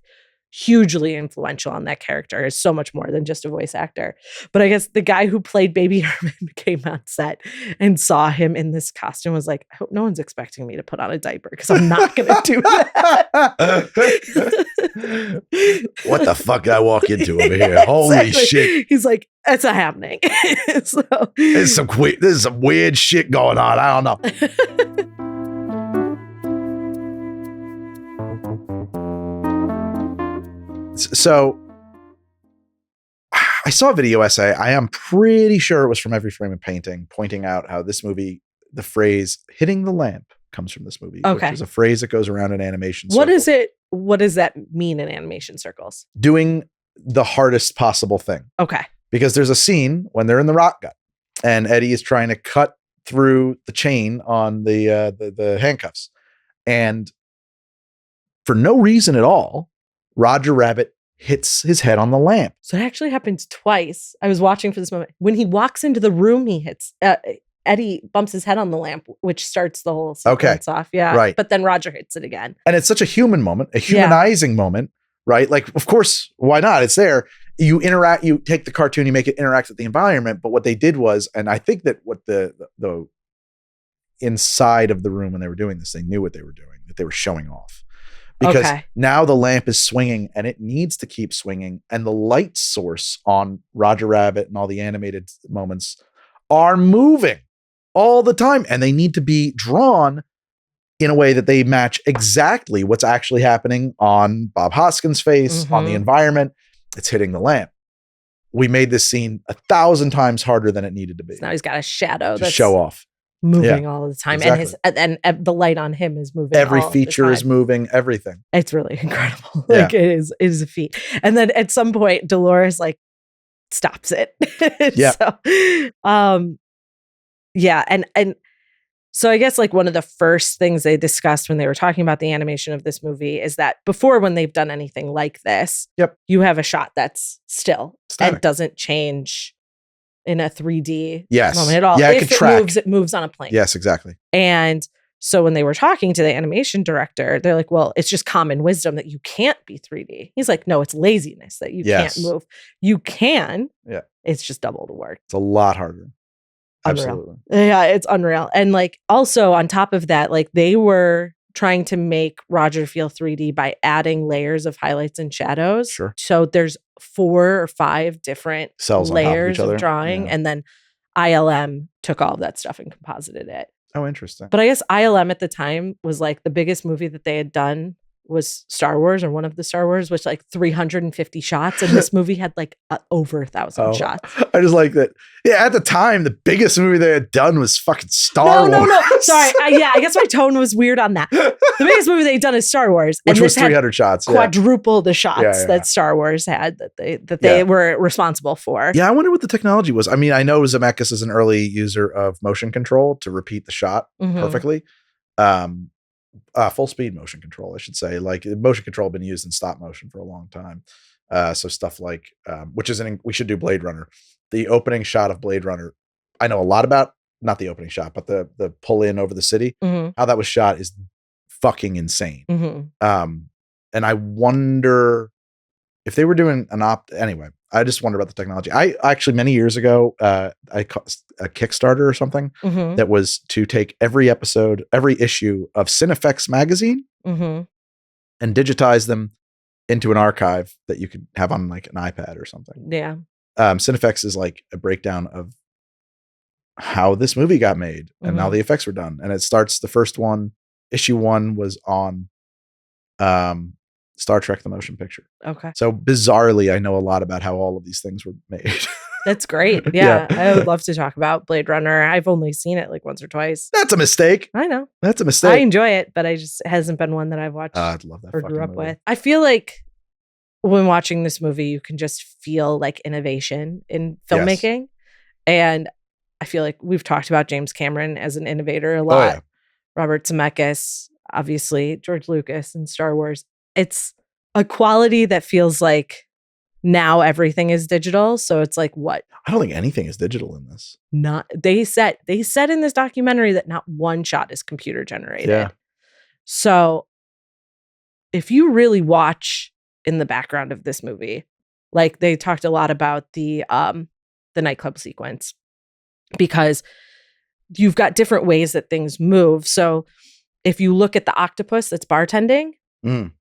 hugely influential on that character. Is so much more than just a voice actor. But I guess the guy who played Baby Herman came on set and saw him in this costume was like, I hope no one's expecting me to put on a diaper because I'm not going to do that. What the fuck did I walk into over here? Holy shit. He's like, that's not happening. There's some weird shit going on. I don't know. So I saw a video essay. I am pretty sure it was from Every Frame of Painting, pointing out how this movie, the phrase hitting the lamp comes from this movie, which is a phrase that goes around in animation circles. What is it? What does that mean in animation circles? Doing the hardest possible thing. Okay. Because there's a scene when they're in the rock gut and Eddie is trying to cut through the chain on the handcuffs. And for no reason at all, Roger Rabbit hits his head on the lamp. So it actually happens twice. I was watching for this moment. When he walks into the room, he hits, Eddie bumps his head on the lamp, which starts the whole sequence off. Yeah. Right. But then Roger hits it again. And it's such a human moment, a humanizing moment, right? Like, of course, why not? It's there. You interact, you take the cartoon, you make it interact with the environment. But what they did was, and I think that what the inside of the room when they were doing this, they knew what they were doing, that they were showing off. Because now the lamp is swinging and it needs to keep swinging. And the light source on Roger Rabbit and all the animated moments are moving all the time. And they need to be drawn in a way that they match exactly what's actually happening on Bob Hoskins' face, on the environment. It's hitting the lamp. We made this scene 1,000 times harder than it needed to be. So now he's got a shadow to show off. Moving all the time. Exactly. And the light on him is moving. Every feature is moving, everything. It's really incredible. Like it is a feat. And then at some point, Dolores like stops it. And so I guess like one of the first things they discussed when they were talking about the animation of this movie is that before, when they've done anything like this, you have a shot that's still and doesn't change in a 3D moment at all. Yeah, if it moves on a plane. Yes, exactly. And So when they were talking to the animation director, they're like, well, it's just common wisdom that you can't be 3D. He's like, no, it's laziness that you can't move. You can. Yeah. It's just double the work. It's a lot harder. Unreal. Absolutely. Yeah, it's unreal. And like also on top of that, like they were trying to make Roger feel 3D by adding layers of highlights and shadows. Sure. So there's 4 or 5 different cells layers of drawing. Yeah. And then ILM took all of that stuff and composited it. Oh, interesting. But I guess ILM at the time was like the biggest movie that they had done was Star Wars, or one of the Star Wars, which like 350 shots. And this movie had like over 1,000 shots. I just like that. Yeah, at the time, the biggest movie they had done was fucking Star Wars. No. Sorry. I guess my tone was weird on that. The biggest movie they'd done is Star Wars. Which was 300 shots. Quadruple the shots that Star Wars had that they were responsible for. Yeah, I wonder what the technology was. I mean, I know Zemeckis is an early user of motion control to repeat the shot perfectly. Full speed motion control, I should say. Like motion control had been used in stop motion for a long time. So stuff like, we should do Blade Runner. The opening shot of Blade Runner, I know a lot about, not the opening shot, but the pull in over the city. How that was shot is fucking insane. And I wonder if they were doing anyway, I just wonder about the technology. I actually, many years ago, I caught a Kickstarter or something that was to take every issue of Cinefex magazine and digitize them into an archive that you could have on like an iPad or something. Yeah. Cinefex is like a breakdown of how this movie got made and how the effects were done. And it starts, the first one, issue 1 was on Star Trek: The Motion Picture. Okay. So bizarrely, I know a lot about how all of these things were made. That's great. Yeah. I would love to talk about Blade Runner. I've only seen it like once or twice. That's a mistake. I know. That's a mistake. I enjoy it, but it hasn't been one that I've watched I'd love that or grew up movie. with. I feel like when watching this movie, you can just feel like innovation in filmmaking. Yes. And I feel like we've talked about James Cameron as an innovator a lot. Oh, yeah. Robert Zemeckis, obviously, George Lucas and Star Wars. It's a quality that feels like now everything is digital. So it's like, what? I don't think anything is digital in this. They said in this documentary that not one shot is computer generated. Yeah. So if you really watch in the background of this movie, like they talked a lot about the nightclub sequence, because you've got different ways that things move. So if you look at the octopus that's bartending,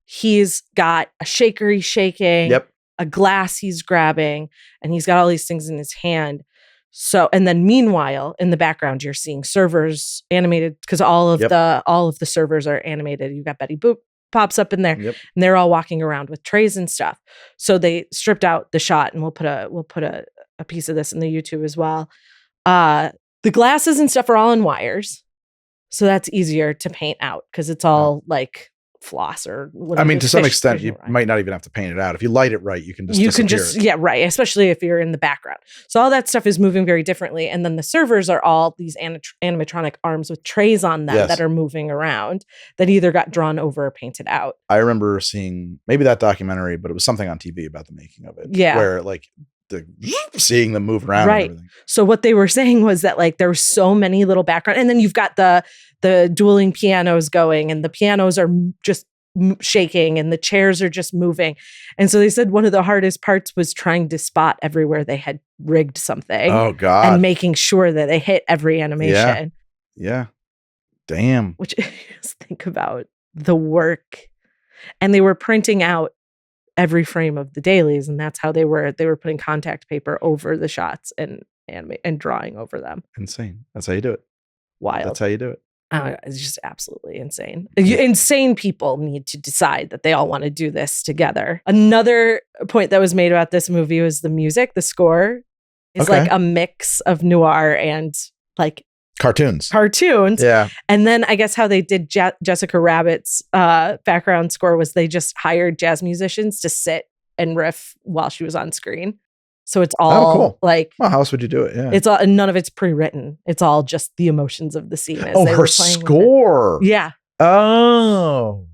he's got a shaker he's shaking, a glass he's grabbing, and he's got all these things in his hand. So, and then meanwhile, in the background, you're seeing servers animated, because all of the servers are animated. You've got Betty Boop pops up in there, and they're all walking around with trays and stuff. So they stripped out the shot, and we'll put a piece of this in the YouTube as well. The glasses and stuff are all in wires, so that's easier to paint out because it's all like floss or I mean, to some extent, you might not even have to paint it out. If you light it right, you can just yeah, right. Especially if you're in the background. So all that stuff is moving very differently. And then the servers are all these animatronic arms with trays on them that are moving around that either got drawn over or painted out. I remember seeing maybe that documentary, but it was something on TV about the making of it. Yeah. Where like seeing them move around. Right. And everything. So what they were saying was that like there were so many little background, and then you've got the dueling pianos going, and the pianos are just shaking and the chairs are just moving. And so they said one of the hardest parts was trying to spot everywhere they had rigged something. Oh God. And making sure that they hit every animation. Yeah. Damn. Which, just think about the work. And they were printing out every frame of the dailies, and that's how they were putting contact paper over the shots and drawing over them. Insane. That's how you do it. Wild. That's how you do it. It's just absolutely insane. Insane people need to decide that they all want to do this together. Another point that was made about this movie was the music. The score is like a mix of noir and like cartoons. Yeah. And then I guess how they did Jessica Rabbit's background score was they just hired jazz musicians to sit and riff while she was on screen. So it's all cool. like, well, how else would you do it? Yeah. It's all, and none of it's pre-written. It's all just the emotions of the scene. Her score. Yeah. Oh,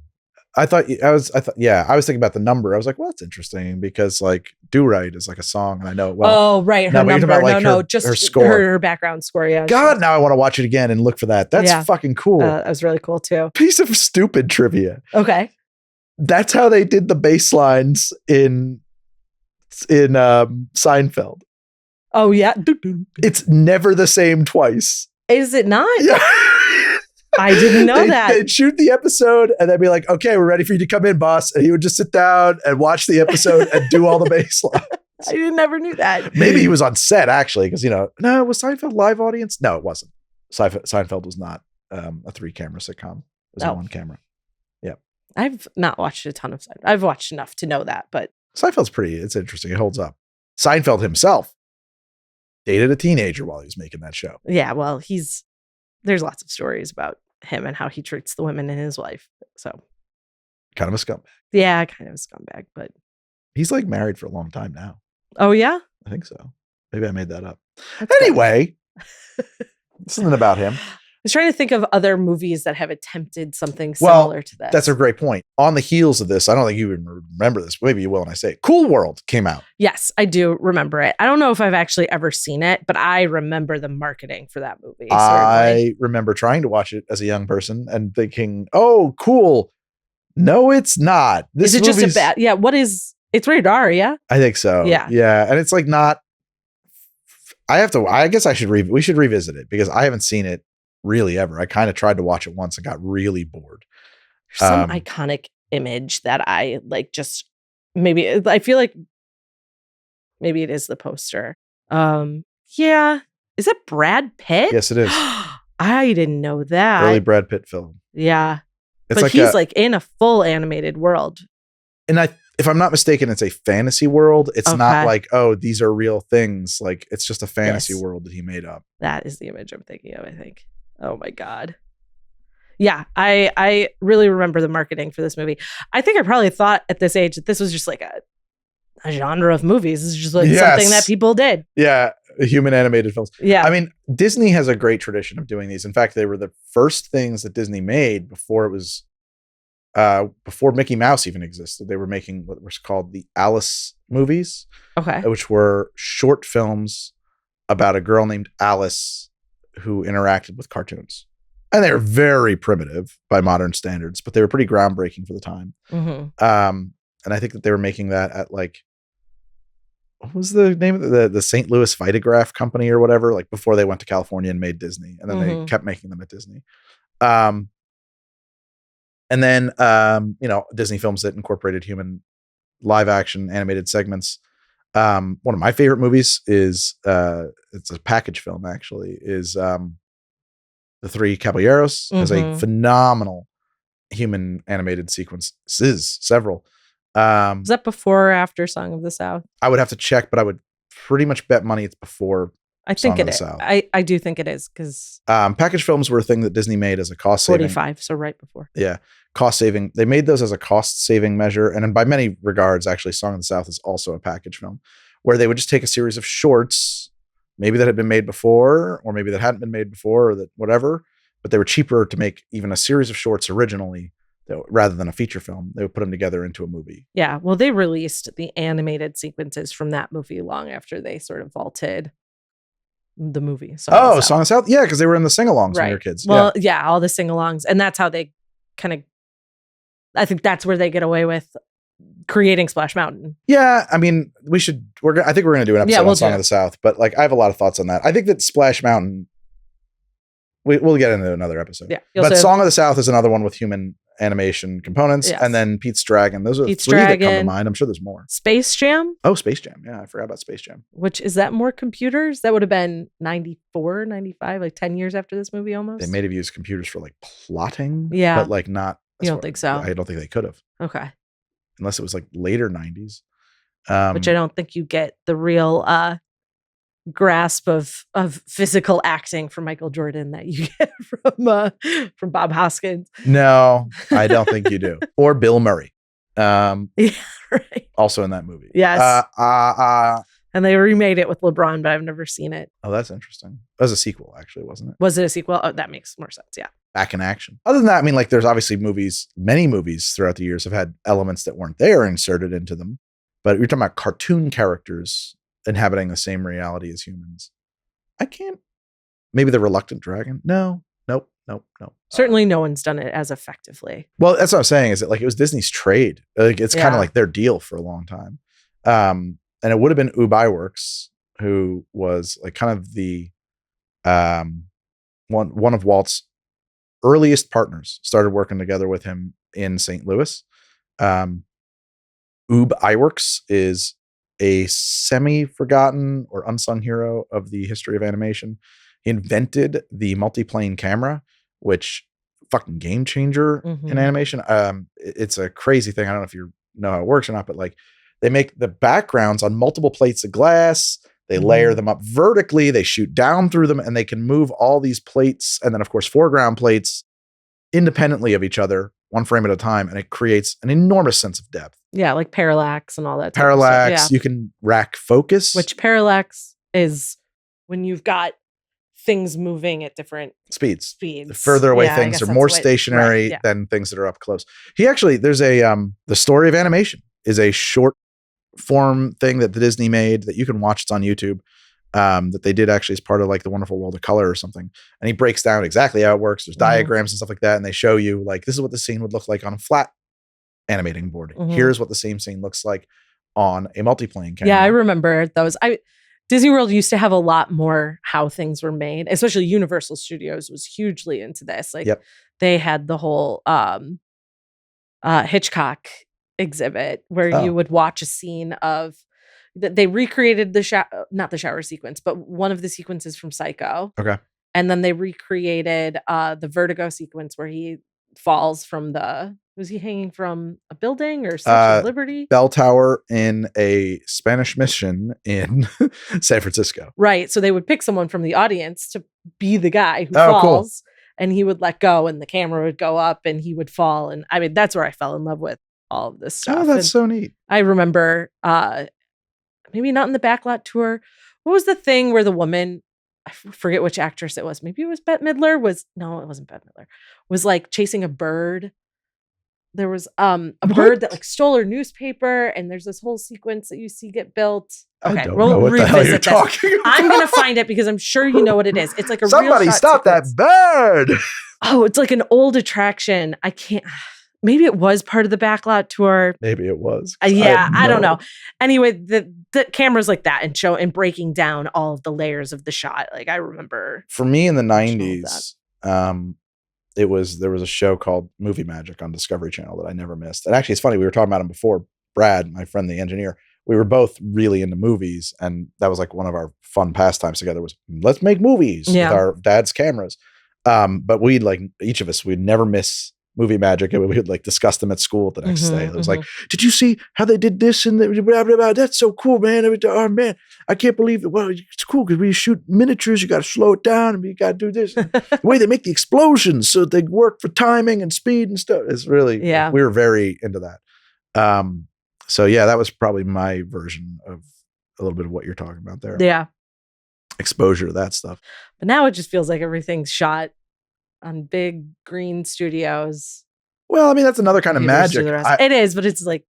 I thought I was thinking about the number. I was like, well, that's interesting because like Do Right is like a song and I know it well. Oh, right. Her number. About, like, just her score. Her background score. Yeah. God, now I want to watch it again and look for that. That's fucking cool. That was really cool too. Piece of stupid trivia. Okay. That's how they did the bass lines in Seinfeld. Oh yeah. It's never the same twice. Is it not? Yeah. I didn't know that. They'd shoot the episode and they'd be like, okay, we're ready for you to come in, boss. And he would just sit down and watch the episode and do all the bass lines. I never knew that. Maybe he was on set actually, because, no, was Seinfeld live audience? No, it wasn't. Seinfeld was not a 3-camera sitcom. It was a 1-camera. Yeah. I've not watched a ton of Seinfeld. I've watched enough to know that, but. Seinfeld's it's interesting. It holds up. Seinfeld himself dated a teenager while he was making that show. Yeah, well, there's lots of stories about him and how he treats the women in his life. So kind of a scumbag. Yeah, kind of a scumbag, but he's like married for a long time now. Oh yeah? I think so. Maybe I made that up. Anyway, something about him. I was trying to think of other movies that have attempted something similar to that. That's a great point. On the heels of this, I don't think you even remember this, but maybe you will when I say it. Cool World came out. Yes, I do remember it. I don't know if I've actually ever seen it, but I remember the marketing for that movie. I remember trying to watch it as a young person and thinking, oh, cool. No, it's not. Is it just a bad? Yeah, it's rated R, yeah? I think so. Yeah. Yeah. And it's like not, I guess we should revisit it because I haven't seen it really ever. I kind of tried to watch it once and got really bored. Some iconic image that I like maybe I feel like maybe it is the poster. Yeah. Is that Brad Pitt? Yes, it is. I didn't know that. Early Brad Pitt film. Yeah. But he's like in a full animated world. And if I'm not mistaken, it's a fantasy world. It's not like, oh, these are real things. Like it's just a fantasy world that he made up. That is the image I'm thinking of, I think. Oh my God. Yeah, I really remember the marketing for this movie. I think I probably thought at this age that this was just like a genre of movies. This is just like something that people did. Yeah, human animated films. Yeah. I mean, Disney has a great tradition of doing these. In fact, they were the first things that Disney made before Mickey Mouse even existed. They were making what was called the Alice movies. Okay. Which were short films about a girl named Alice who interacted with cartoons. And they were very primitive by modern standards, but they were pretty groundbreaking for the time. Mm-hmm. And I think that they were making that at like, what was the name of the St. Louis Vitagraph Company or whatever, like before they went to California and made Disney. And then they kept making them at Disney. And then, Disney films that incorporated human live action animated segments. One of my favorite movies is, it's a package film actually, is The Three Caballeros. Has a phenomenal human animated sequences, several. Is that before or after Song of the South? I would have to check, but I would pretty much bet money it's before. I think it is. I do think it is because package films were a thing that Disney made as a cost saving. 45, so right before. Yeah, cost saving. They made those as a cost saving measure, and by many regards, actually, Song of the South is also a package film where they would just take a series of shorts, maybe that had been made before, or maybe that hadn't been made before, or that whatever. But they were cheaper to make even a series of shorts originally, rather than a feature film. They would put them together into a movie. Yeah, well, they released the animated sequences from that movie long after they sort of vaulted the movie. Song of the South. Yeah, because they were in the sing-alongs when they were kids. Well, yeah, all the sing-alongs. And that's how they kind of, I think that's where they get away with creating Splash Mountain. Yeah, I mean, I think we're going to do an episode on Song of the South, but like I have a lot of thoughts on that. I think that Splash Mountain, we'll get into another episode. Yeah, but Song of the South is another one with human animation components, and then Pete's Dragon. Those are three that come to mind. I'm sure there's more. Space Jam. Oh, Space Jam. Yeah, I forgot about Space Jam. Which is that more computers? That would have been 94, 95, like 10 years after this movie almost. They may have used computers for like plotting. Yeah. But like not. You don't think so? I don't think they could have. Okay. Unless it was like later 90s. Which I don't think you get the real grasp of physical acting from Michael Jordan that you get from Bob Hoskins. No, I don't think you do. Or Bill Murray. Yeah, right. Also in that movie. Yes. And they remade it with LeBron, but I've never seen it. Oh, that's interesting. That was a sequel, actually, wasn't it? Was it a sequel? Oh, that makes more sense. Yeah. back in action. Other than that, I mean, like there's obviously many movies throughout the years have had elements that weren't there inserted into them. But you're talking about cartoon characters inhabiting the same reality as humans. I can't. Maybe the Reluctant Dragon? No. Nope. Certainly no one's done it as effectively. Well, that's what I'm saying is that like it was Disney's trade. Like it's kind of like their deal for a long time. And it would have been Ub Iwerks, who was like kind of the one of Walt's earliest partners, started working together with him in St. Louis. Ub Iwerks is a semi-forgotten or unsung hero of the history of animation. He invented the multiplane camera, which fucking game changer in animation. It's a crazy thing. I don't know if you know how it works or not, but like they make the backgrounds on multiple plates of glass. They layer them up vertically. They shoot down through them, and they can move all these plates and then, of course, foreground plates independently of each other, one frame at a time, and it creates an enormous sense of depth. Yeah, like parallax and all that. Parallax. You can rack focus. Which parallax is when you've got things moving at different speeds. The further away things are more stationary than things that are up close. There's the Story of Animation is a short form thing that the Disney made that you can watch. It's on YouTube. That they did actually as part of like The Wonderful World of Color or something. And he breaks down exactly how it works. There's diagrams and stuff like that. And they show you like, this is what the scene would look like on a flat animating board. Here's what the same scene looks like on a multiplane camera. Yeah, I remember those. Disney World used to have a lot more how things were made, especially Universal Studios was hugely into this. Like they had the whole Hitchcock exhibit where you would watch a scene of they recreated not the shower sequence, but one of the sequences from Psycho. Okay. And then they recreated the Vertigo sequence where he falls from was he hanging from a building or Statue of Liberty? Bell Tower in a Spanish mission in San Francisco. Right. So they would pick someone from the audience to be the guy who falls. Cool. And he would let go and the camera would go up and he would fall. And I mean, that's where I fell in love with all of this stuff. Oh, that's so neat. I remember maybe not in the Backlot tour. What was the thing where the woman, I forget which actress it was. Maybe it was Bette Midler. No, it wasn't Bette Midler. Was like chasing a bird. There was a bird that like stole her newspaper, and there's this whole sequence that you see get built. Okay, I don't know what the hell you're talking about. I'm gonna find it because I'm sure you know what it is. It's like a somebody real stop sequence. That bird. Oh, it's like an old attraction. I can't. Maybe it was part of the Backlot tour. Maybe it was. I don't know. Anyway, the cameras like that and breaking down all of the layers of the shot. Like I remember. For me in the 90s, there was a show called Movie Magic on Discovery Channel that I never missed. And actually, it's funny. We were talking about him before. Brad, my friend, the engineer, we were both really into movies. And that was like one of our fun pastimes together was let's make movies with our dad's cameras. But we'd like each of us, we'd never miss Movie Magic, and we would like discuss them at school the next day. It was like, did you see how they did this and blah, blah, blah. That's so cool, man. Oh man, I can't believe it. Well, it's cool because when you shoot miniatures, you got to slow it down and you got to do this. The way they make the explosions so they work for timing and speed and stuff. It's really, we were very into that. So yeah, that was probably my version of a little bit of what you're talking about there. Yeah. Exposure to that stuff. But now it just feels like everything's shot on big green studios. Well, I mean, that's another kind of magic. It is, but it's like,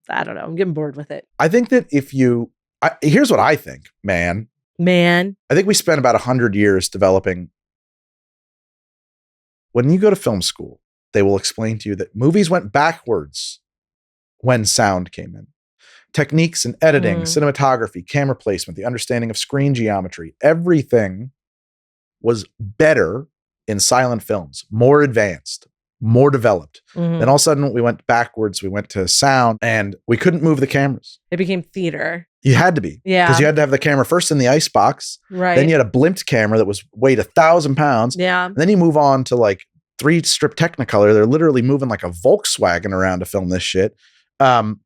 I don't know. I'm getting bored with it. I think that here's what I think, man. I think we spent about 100 years developing. When you go to film school, they will explain to you that movies went backwards when sound came in. Techniques in editing, cinematography, camera placement, the understanding of screen geometry, everything was better in silent films, more advanced, more developed. Then all of a sudden we went backwards. We went to sound and we couldn't move the cameras. It became theater. You had to be. Yeah. Because you had to have the camera first in the icebox. Right. Then you had a blimped camera that weighed 1,000 pounds. Yeah. And then you move on to like 3-strip Technicolor. They're literally moving like a Volkswagen around to film this shit. And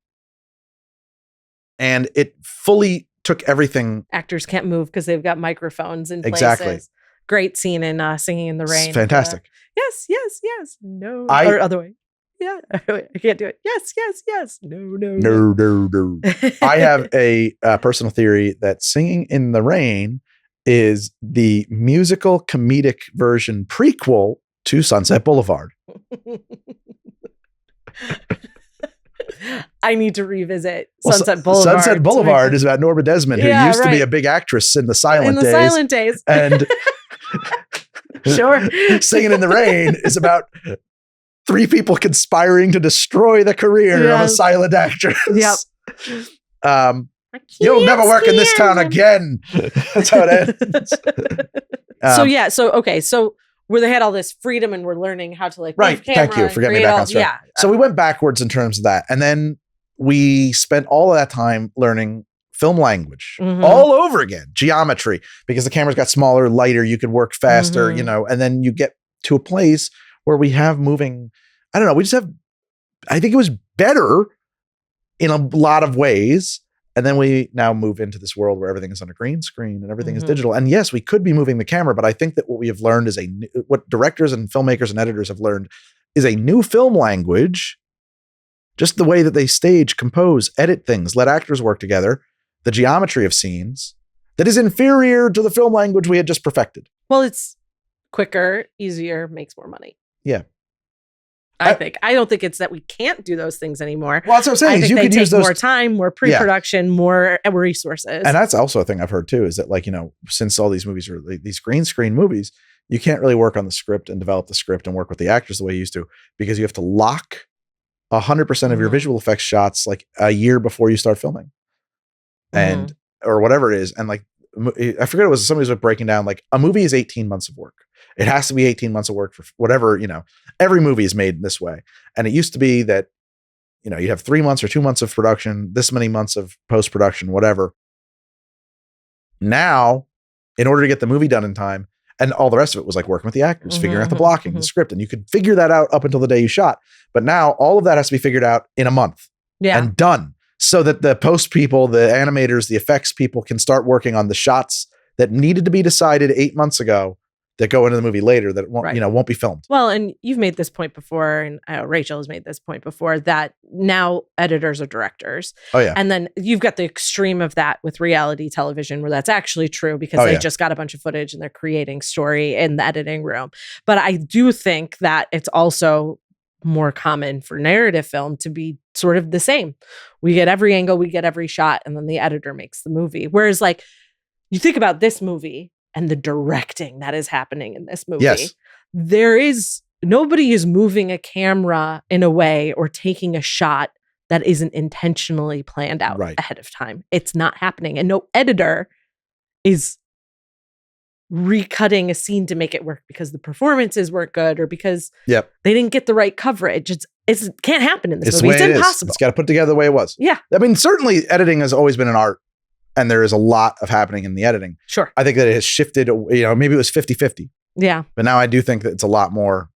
it fully took everything. Actors can't move because they've got microphones in places. Exactly. Great scene in Singing in the Rain. It's fantastic. Yes, yes, yes. No. Or other way. Yeah. I can't do it. Yes, yes, yes. No. I have a personal theory that Singing in the Rain is the musical comedic version prequel to Sunset Boulevard. I need to revisit Sunset Boulevard. Sunset Boulevard is about Norma Desmond, who used to be a big actress in the silent days. And sure. Singing in the Rain is about 3 people conspiring to destroy the career of a silent actress. Yep. You'll never work in this town again. That's how it ends. So where they had all this freedom and we're learning how to right. Thank you for getting me back on track. Yeah. So we went backwards in terms of that. And then we spent all of that time learning film language all over again, geometry, because the cameras got smaller, lighter, you could work faster, and then you get to a place where we have moving, I don't know, I think it was better in a lot of ways. And then we now move into this world where everything is on a green screen and everything is digital. And yes, we could be moving the camera, but I think that what we have learned is what directors and filmmakers and editors have learned is a new film language, just the way that they stage, compose, edit things, let actors work together, the geometry of scenes, that is inferior to the film language we had just perfected. Well, it's quicker, easier, makes more money. Yeah. I think. I don't think it's that we can't do those things anymore. Well, that's what I'm saying. I think they take more time, more pre-production, more resources. And that's also a thing I've heard too, is that since all these movies are these green screen movies, you can't really work on the script and develop the script and work with the actors the way you used to, because you have to lock 100% of your visual effects shots like a year before you start filming. And, or whatever it is. And I forget, it was somebody was breaking down, a movie is 18 months of work. It has to be 18 months of work for whatever, every movie is made this way. And it used to be that, you have 3 months or 2 months of production, this many months of post-production, whatever. Now, in order to get the movie done in time, and all the rest of it was working with the actors, figuring out the blocking, the script, and you could figure that out up until the day you shot. But now all of that has to be figured out in a month and done, so that the post people, the animators, the effects people can start working on the shots that needed to be decided 8 months ago that go into the movie later that won't, won't be filmed. Well, and you've made this point before, and Rachel has made this point before, that now editors are directors. Oh, yeah. And then you've got the extreme of that with reality television, where that's actually true, because they just got a bunch of footage and they're creating story in the editing room. But I do think that it's also more common for narrative film to be sort of the same. We get every angle, we get every shot, and then the editor makes the movie. Whereas you think about this movie and the directing that is happening in this movie. Yes. Nobody is moving a camera in a way or taking a shot that isn't intentionally planned out ahead of time. It's not happening. And no editor is recutting a scene to make it work because the performances weren't good or because they didn't get the right coverage. It can't happen in this movie. It's impossible. It's got to put together the way it was. Yeah. I mean, certainly editing has always been an art. And there is a lot of happening in the editing. Sure. I think that it has shifted, maybe it was 50-50. Yeah. But now I do think that it's a lot more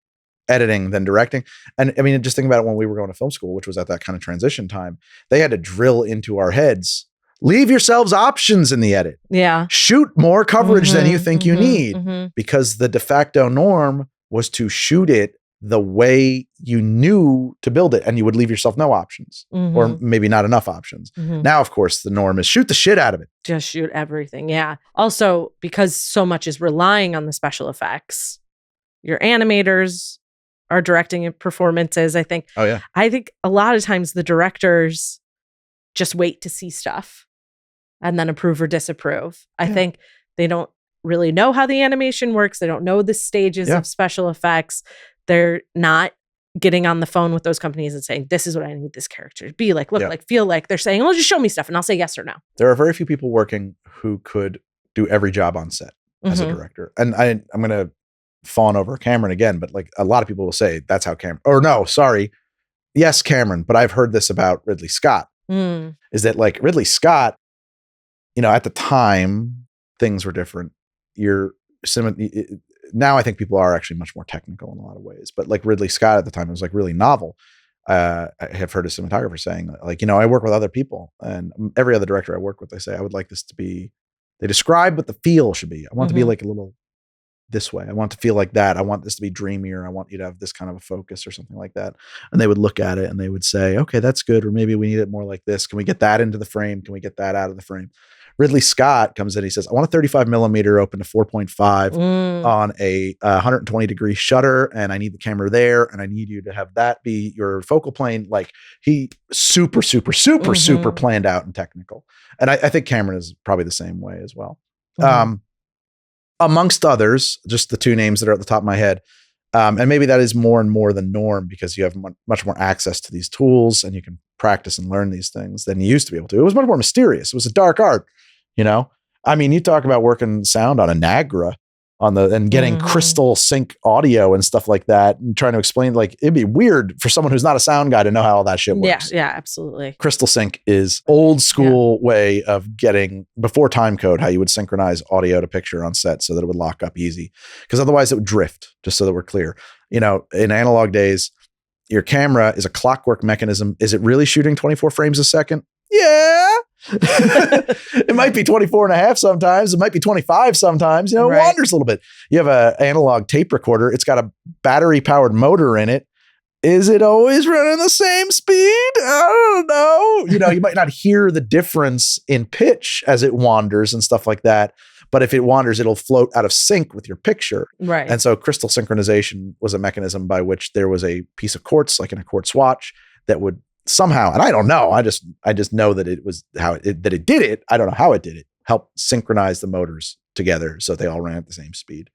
editing than directing. And I mean, just think about it, when we were going to film school, which was at that kind of transition time, they had to drill into our heads, leave yourselves options in the edit. Yeah. Shoot more coverage than you think you need, because the de facto norm was to shoot it the way you knew to build it, and you would leave yourself no options or maybe not enough options. Now, of course, the norm is shoot the shit out of it. Just shoot everything. Yeah. Also, because so much is relying on the special effects, your animators are directing performances, I think. Oh, yeah. I think a lot of times the directors just wait to see stuff and then approve or disapprove. I think they don't really know how the animation works. They don't know the stages of special effects. They're not getting on the phone with those companies and saying, this is what I need this character to be like, look like, feel like. They're saying, well, just show me stuff and I'll say yes or no. There are very few people working who could do every job on set as a director. And I'm going to fawn over Cameron again, but a lot of people will say that's how Cameron, or no, sorry. Yes, Cameron, but I've heard this about Ridley Scott, is that Ridley Scott, at the time, things were different. Now I think people are actually much more technical in a lot of ways, but Ridley Scott at the time, it was really novel. I have heard a cinematographer saying I work with other people, and every other director I work with, they say, I would like this to be, they describe what the feel should be. I want it to be a little this way. I want it to feel like that. I want this to be dreamier. I want you to have this kind of a focus or something like that. And they would look at it and they would say, okay, that's good. Or maybe we need it more like this. Can we get that into the frame? Can we get that out of the frame? Ridley Scott comes in, he says, I want a 35 millimeter open to 4.5 on a 120 degree shutter, and I need the camera there, and I need you to have that be your focal plane. Like, he super planned out and technical. And I think Cameron is probably the same way as well. Amongst others, just the two names that are at the top of my head. And maybe that is more and more the norm because you have much more access to these tools and you can practice and learn these things than you used to be able to. It was much more mysterious. It was a dark art, you know? I mean, you talk about working sound on a Nagra and getting crystal sync audio and stuff like that and trying to explain, like, it'd be weird for someone who's not a sound guy to know how all that shit works. Yeah, absolutely. Crystal sync is old school way of getting, before time code, how you would synchronize audio to picture on set so that it would lock up easy. Because otherwise it would drift, just so that we're clear. You know, in analog days, your camera is a clockwork mechanism. Is it really shooting 24 frames a second? Yeah. It might be 24 and a half sometimes. It might be 25 sometimes. You know, it wanders a little bit. You have an analog tape recorder. It's got a battery powered motor in it. Is it always running the same speed? I don't know. You know, you might not hear the difference in pitch as it wanders and stuff like that. But if it wanders, it'll float out of sync with your picture. Right. And so crystal synchronization was a mechanism by which there was a piece of quartz, like in a quartz watch, that would somehow, and I don't know, I just know that it was that it did it. I don't know how it did it. Help synchronize the motors together so they all ran at the same speed.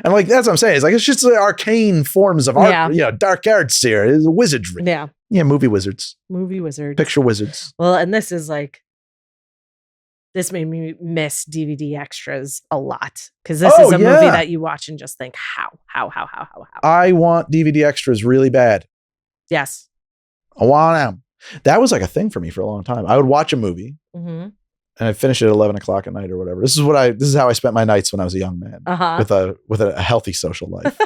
And like, that's what I'm saying. It's like, it's just the arcane forms of art, you know, dark arts here. It's wizardry. Yeah. Yeah. Movie wizards. Picture wizards. Well, and this is like, this made me miss DVD extras a lot. Cause this is a movie that you watch and just think, how? I want DVD extras really bad. Yes. I want them. That was like a thing for me for a long time. I would watch a movie and I'd finish it at 11 o'clock at night or whatever. This is how I spent my nights when I was a young man with a healthy social life.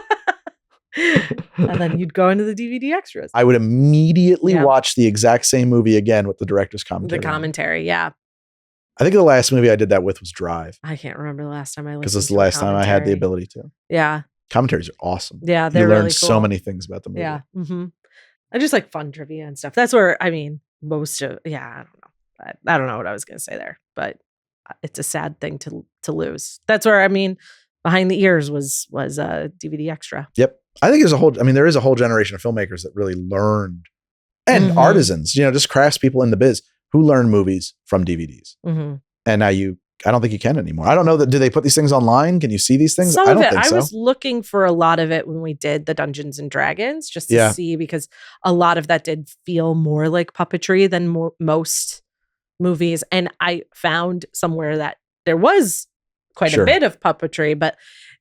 And then you'd go into the DVD extras. I would immediately watch the exact same movie again with the director's commentary. The commentary, yeah. I think the last movie I did that with was Drive. I can't remember the last time I listened to because it's the last time I had the ability to. Yeah. Commentaries are awesome. Yeah, they're you really learn cool. so many things about the movie. Yeah. I just like fun trivia and stuff. That's where, I mean, most of, I don't know. I don't know what I was going to say there, but it's a sad thing to lose. That's where, I mean, Behind the Ears was a DVD extra. Yep. I think there is a whole generation of filmmakers that really learned, and artisans, you know, just craftspeople in the biz who learn movies from DVDs. And now I don't think you can anymore. I don't know do they put these things online? Can you see these things? Some I of don't it. think so. I was looking for a lot of it when we did the Dungeons and Dragons, just to see, because a lot of that did feel more like puppetry than most movies. And I found somewhere that there was quite a bit of puppetry, but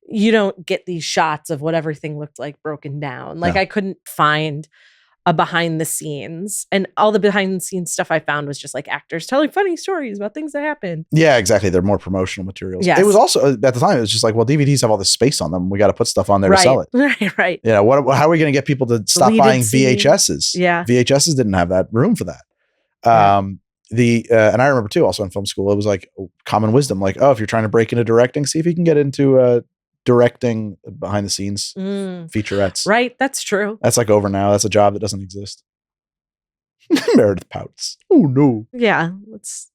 you don't get these shots of what everything looked like broken down. Like, I couldn't find a behind the scenes, and all the behind the scenes stuff I found was just like actors telling funny stories about things that happened. Yeah, exactly. They're more promotional materials. Yes. It was also, at the time, it was just like, well, DVDs have all this space on them. We got to put stuff on there to sell it. Right. You know, how are we going to get people to stop buying VHSs? Yeah. VHSs didn't have that room for that. And I remember too, also in film school, it was like common wisdom, like, oh, if you're trying to break into directing, see if you can get into directing behind the scenes featurettes. Right. That's true. That's like over now. That's a job that doesn't exist. Meredith pouts. Oh no. Yeah. That's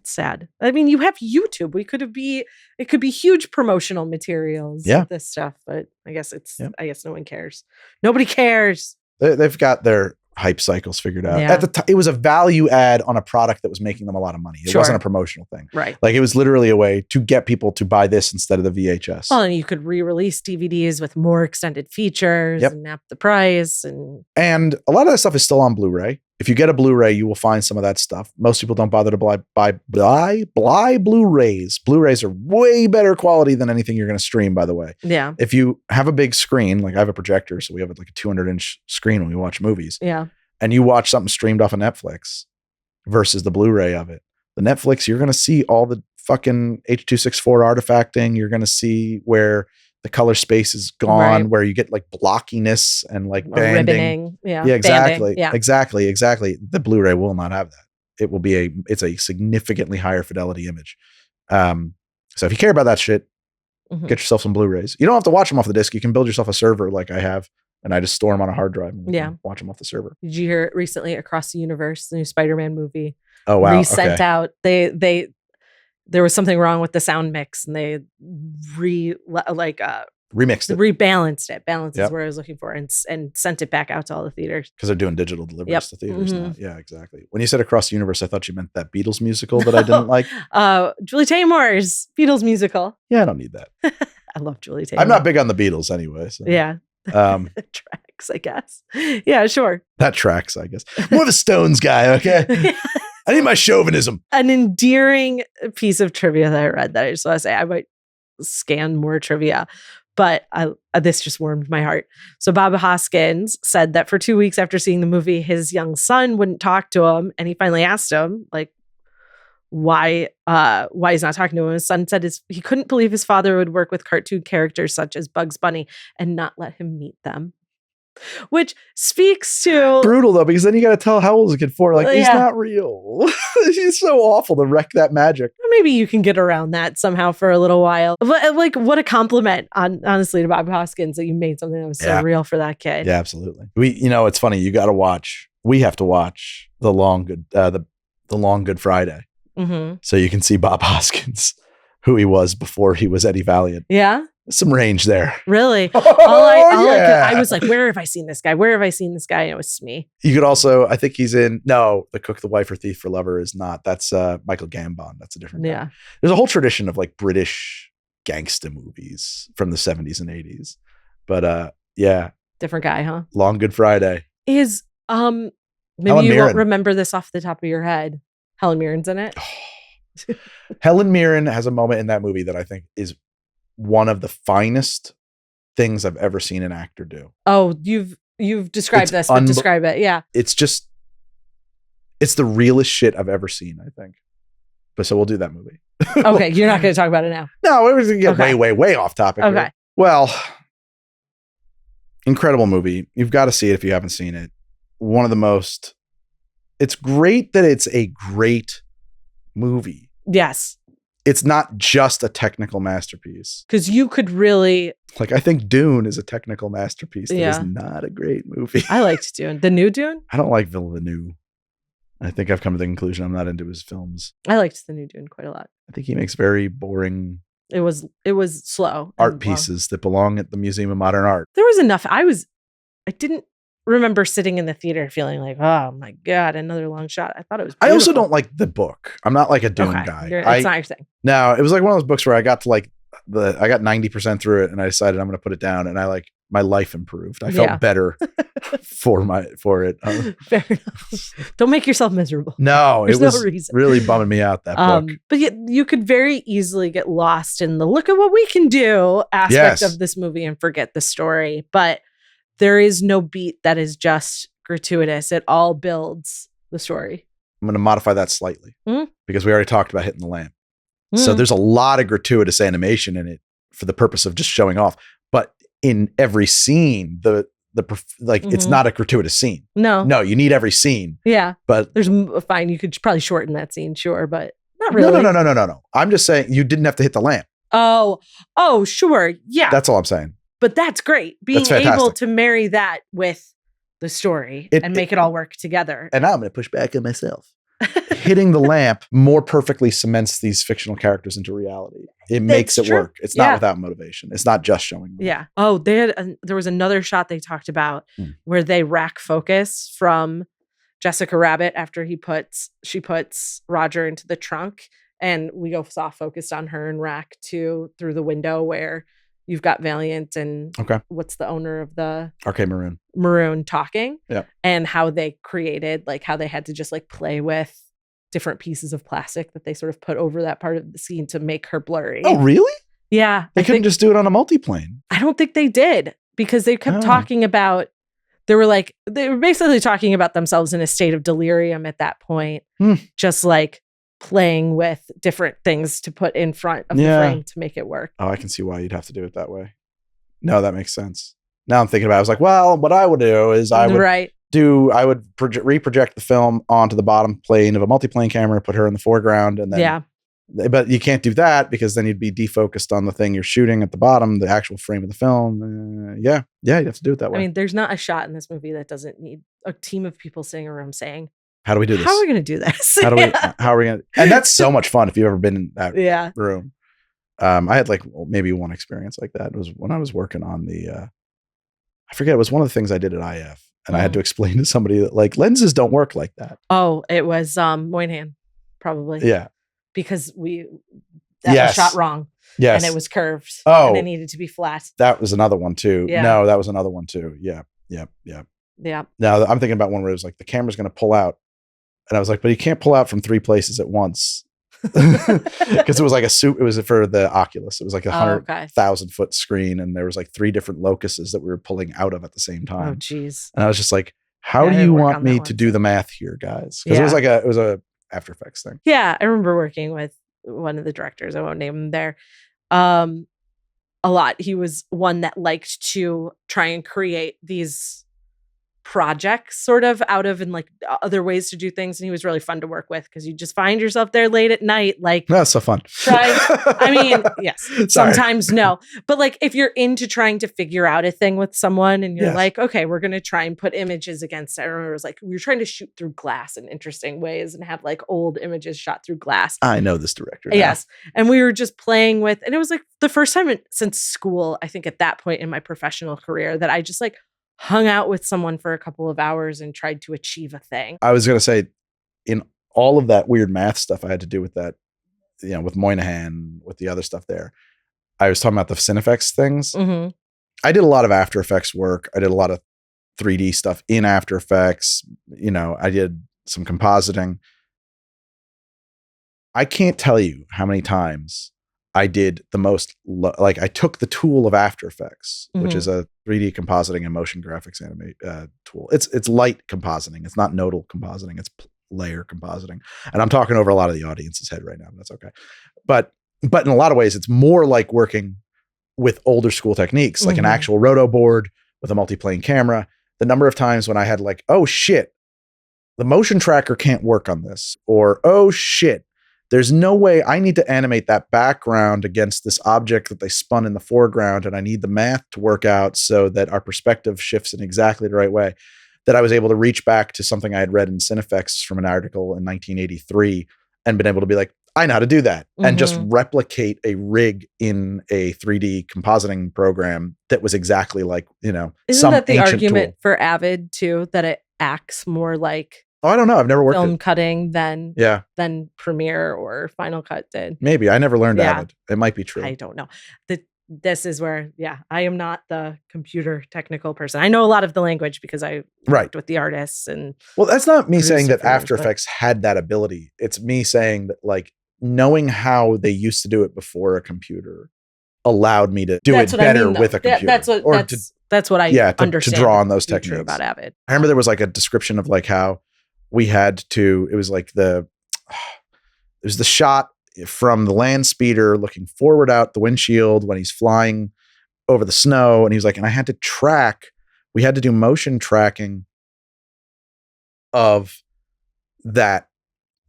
sad. I mean, you have YouTube. It could be huge promotional materials of this stuff, but I guess no one cares. Nobody cares. They've got their hype cycles figured out. Yeah. At the time, it was a value add on a product that was making them a lot of money. It wasn't a promotional thing. Right. Like, it was literally a way to get people to buy this instead of the VHS. Well, and you could re-release DVDs with more extended features and up the price. And a lot of that stuff is still on Blu-ray. If you get a Blu-ray, you will find some of that stuff. Most people don't bother to buy Blu-rays. Blu-rays are way better quality than anything you're going to stream, by the way. Yeah. If you have a big screen, like I have a projector, so we have like a 200-inch screen when we watch movies. Yeah. And you watch something streamed off of Netflix versus the Blu-ray of it. The Netflix, you're going to see all the fucking H.264 artifacting. You're going to see where the color space is gone, where you get like blockiness and like banding. Yeah, exactly. Banding. Yeah. Exactly. The Blu-ray will not have that. It will be it's a significantly higher fidelity image. So if you care about that shit, get yourself some Blu-rays. You don't have to watch them off the disc. You can build yourself a server like I have, and I just store them on a hard drive and watch them off the server. Did you hear recently Across the Universe, the new Spider-Man movie? Oh wow. Sent out. They there was something wrong with the sound mix, and they remixed it, rebalanced it. Balance is where I was looking for, and sent it back out to all the theaters because they're doing digital deliveries to theaters now. Yeah, exactly. When you said Across the Universe, I thought you meant that Beatles musical that I didn't like. Julie Taymor's Beatles musical. Yeah, I don't need that. I love Julie Taymor. I'm not big on the Beatles anyway. So. Yeah. Tracks, I guess. Yeah, sure. That tracks, I guess. More of a Stones guy, okay? I need my chauvinism. An endearing piece of trivia that I read that I just want to say, I might scan more trivia, but this just warmed my heart. So Bob Hoskins said that for 2 weeks after seeing the movie, his young son wouldn't talk to him. And he finally asked him, like, why he's not talking to him. His son said he couldn't believe his father would work with cartoon characters such as Bugs Bunny and not let him meet them. Which speaks to brutal though, because then you got to tell how old is a kid for? Like, he's not real. He's so awful to wreck that magic. Maybe you can get around that somehow for a little while. But like, what a compliment, honestly, to Bob Hoskins that you made something that was so real for that kid. Yeah, absolutely. It's funny. You got to watch. We have to watch the Long Good Friday, so you can see Bob Hoskins, who he was before he was Eddie Valiant. Yeah. Some range there. Really? I was like, where have I seen this guy? Where have I seen this guy? And it was Smee. You could also, I think he's in, no, The Cook, the Wife, or Thief for Lover is not. That's Michael Gambon. That's a different guy. There's a whole tradition of like British gangsta movies from the 70s and 80s. But different guy, huh? Long Good Friday. Is, maybe Helen you Mirren. Won't remember this off the top of your head. Helen Mirren's in it. Helen Mirren has a moment in that movie that I think is one of the finest things I've ever seen an actor do. Oh, you've described this, but describe it. Yeah. It's the realest shit I've ever seen, I think. But so we'll do that movie. Okay. You're not going to talk about it now. No, we're going to get way off topic. Okay. Here. Well, incredible movie. You've got to see it if you haven't seen it. It's great that it's a great movie. Yes. It's not just a technical masterpiece. Because you could really... Like, I think Dune is a technical masterpiece that is not a great movie. I liked Dune. The new Dune? I don't like Villeneuve. I think I've come to the conclusion I'm not into his films. I liked the new Dune quite a lot. I think he makes very boring... It was slow. Art pieces that belong at the Museum of Modern Art. There was enough. I didn't remember sitting in the theater feeling like, oh my God, another long shot. I thought it was beautiful. I also don't like the book. I'm not like a Dune guy. It's not your thing. No, it was like one of those books where I got to I got 90% through it and I decided I'm going to put it down, and my life improved. I felt better for it. Fair enough. Don't make yourself miserable. No, There's no reason. Really bumming me out, that book. But you could very easily get lost in the look at what we can do aspect of this movie and forget the story. But there is no beat that is just gratuitous. It all builds the story. I'm going to modify that slightly because we already talked about hitting the lamp. So there's a lot of gratuitous animation in it for the purpose of just showing off. But in every scene, it's not a gratuitous scene. No, you need every scene. Yeah, but there's fine. You could probably shorten that scene, sure, but not really. No. I'm just saying you didn't have to hit the lamp. Oh, sure, yeah. That's all I'm saying. But that's great. Being able to marry that with the story and make it all work together. And now I'm going to push back on myself. Hitting the lamp more perfectly cements these fictional characters into reality. It makes it work. It's not without motivation. It's not just showing them. Yeah. Oh, there was another shot they talked about where they rack focus from Jessica Rabbit after she puts Roger into the trunk, and we go soft focused on her and rack through the window where you've got Valiant and what's the owner of the RK Maroon talking, and how they created, like how they had to just like play with different pieces of plastic that they sort of put over that part of the scene to make her blurry. Oh, really? Yeah. They couldn't just do it on a multiplane. I don't think they did, because they kept talking about, they were basically talking about themselves in a state of delirium at that point, just like playing with different things to put in front of the frame to make it work. Oh, I can see why you'd have to do it that way. No, that makes sense. Now I'm thinking about it. I was like, well, what I would do is I would reproject the film onto the bottom plane of a multiplane camera, put her in the foreground, and then but you can't do that because then you'd be defocused on the thing you're shooting at the bottom, the actual frame of the film. You'd have to do it that way. I mean, there's not a shot in this movie that doesn't need a team of people sitting around saying, how do we do this? How are we going to do this? How are we going to, and that's so much fun if you've ever been in that room. I had like maybe one experience like that. It was when I was working on I forget, it was one of the things I did at IF. And I had to explain to somebody that like lenses don't work like that. Oh, it was Moynihan, probably. Yeah. Because that was shot wrong. Yes. And it was curved. Oh. And it needed to be flat. That was another one too. Yeah. No, that was another one too. Yeah. Now I'm thinking about one where it was like the camera's going to pull out. And I was like, but you can't pull out from 3 places at once. Because it was like it was for the Oculus. It was like 100,000 foot screen, and there was like 3 different locuses that we were pulling out of at the same time. Oh, geez. And I was just like, how do you want me to do the math here, guys? Because it was a After Effects thing. Yeah, I remember working with one of the directors. I won't name him there. A lot. He was one that liked to try and create these projects sort of out of and like other ways to do things, and he was really fun to work with because you just find yourself there late at night, like that's so fun. I mean, yes, sometimes no, but like if you're into trying to figure out a thing with someone and you're like, okay, we're gonna try and put images against it. I remember it was like we were trying to shoot through glass in interesting ways and have like old images shot through glass. I know this director now. Yes, and we were just playing with, and it was like the first time since school, I think at that point in my professional career, that I just like hung out with someone for a couple of hours and tried to achieve a thing. I was going to say, in all of that weird math stuff I had to do with that, with Moynihan, with the other stuff there, I was talking about the Cinefex things. Mm-hmm. I did a lot of After Effects work. I did a lot of 3D stuff in After Effects. I did some compositing. I can't tell you how many times I did the most, like I took the tool of After Effects, which is a 3D compositing and motion graphics tool. It's light compositing. It's not nodal compositing. It's layer compositing. And I'm talking over a lot of the audience's head right now. But that's okay. But in a lot of ways, it's more like working with older school techniques, like an actual roto board with a multi-plane camera. The number of times when I had like, oh shit, the motion tracker can't work on this, or oh shit, there's no way I need to animate that background against this object that they spun in the foreground, and I need the math to work out so that our perspective shifts in exactly the right way, that I was able to reach back to something I had read in Cinefex from an article in 1983 and been able to be like, I know how to do that, and just replicate a rig in a 3D compositing program that was exactly like, Isn't some that the argument tool. for Avid too, that it acts more like Oh, I don't know. I've never worked film cutting than Yeah. than Premiere or Final Cut did. Maybe. I never learned Avid. It might be true. I don't know. This is where, I am not the computer technical person. I know a lot of the language because I worked with the artists and. Well, that's not me saying that After Effects had that ability. It's me saying that like knowing how they used to do it before a computer allowed me to do it better with a computer. That's what I understand to draw on those techniques about Avid. I remember there was like a description of like how we had to, it was like it was the shot from the land speeder looking forward out the windshield when he's flying over the snow. And he was like, and I had to we had to do motion tracking of that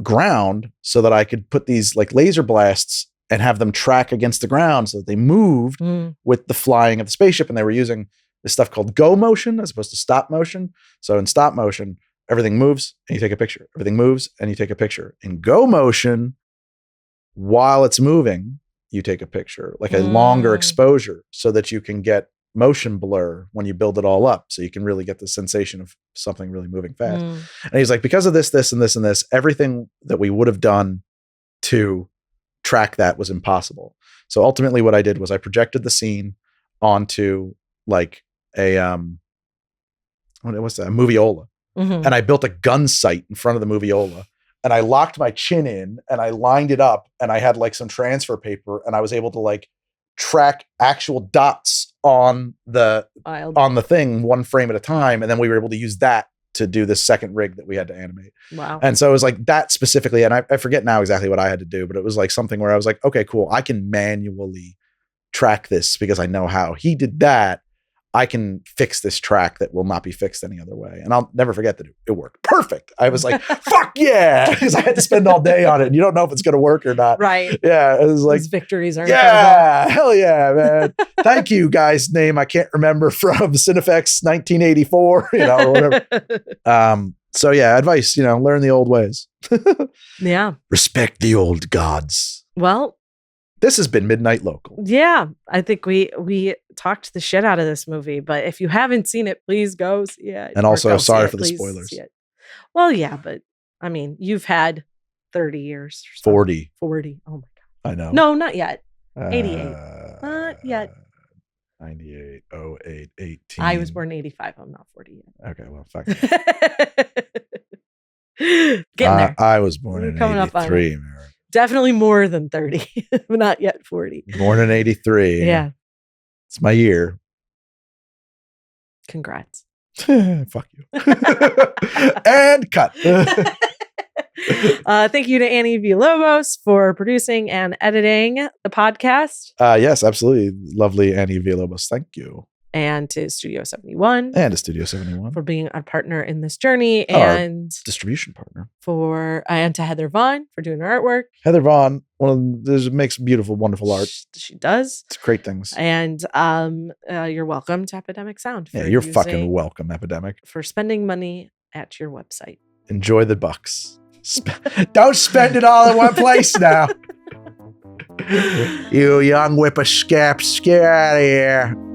ground so that I could put these like laser blasts and have them track against the ground so that they moved with the flying of the spaceship. And they were using this stuff called go motion as opposed to stop motion. So in stop motion, everything moves and you take a picture. Everything moves and you take a picture. In go motion, while it's moving, you take a picture, like a longer exposure so that you can get motion blur when you build it all up. So you can really get the sensation of something really moving fast. And he's like, because of this, this, and this, and this, everything that we would have done to track that was impossible. So ultimately what I did was I projected the scene onto like a moviola. And I built a gun sight in front of the moviola, and I locked my chin in and I lined it up, and I had like some transfer paper, and I was able to like track actual dots on the thing one frame at a time. And then we were able to use that to do the second rig that we had to animate. Wow. And so it was like that specifically. And I forget now exactly what I had to do, but it was like something where I was like, okay, cool. I can manually track this because I know how. He did that. I can fix this track that will not be fixed any other way. And I'll never forget that it worked perfect. I was like, fuck yeah. Because I had to spend all day on it. And you don't know if it's going to work or not. Right. Yeah. It was like, those victories are incredible. Hell yeah, man. Thank you, guy's name I can't remember from Cinefex 1984, or whatever. So yeah, advice, learn the old ways. Yeah. Respect the old gods. Well, this has been Midnight Local. Yeah, I think we talked the shit out of this movie, but if you haven't seen it, please go see it. And also, sorry for the spoilers. Well, yeah, but I mean, you've had 30 years. 40. 40. Oh my God. I know. No, not yet. 88. Not yet. 98, 08, 18. I was born in 85. I'm not 40 yet. Okay, well, fuck. Getting there. I was born in 83, Mary. Definitely more than 30, but not yet 40. Born in 83. Yeah. It's my year. Congrats. Fuck you. And cut. Thank you to Annie Villalobos for producing and editing the podcast. Yes, absolutely. Lovely Annie Villalobos. Thank you. And to Studio 71. And to Studio 71. For being a partner in this journey. And distribution partner. And to Heather Vaughn for doing our artwork. Heather Vaughn makes beautiful, wonderful art. She does. It's great things. And you're welcome to Epidemic Sound. Yeah, you're fucking welcome, Epidemic. For spending money at your website. Enjoy the bucks. Don't spend it all in one place now. You young whipperscaps, get out of here.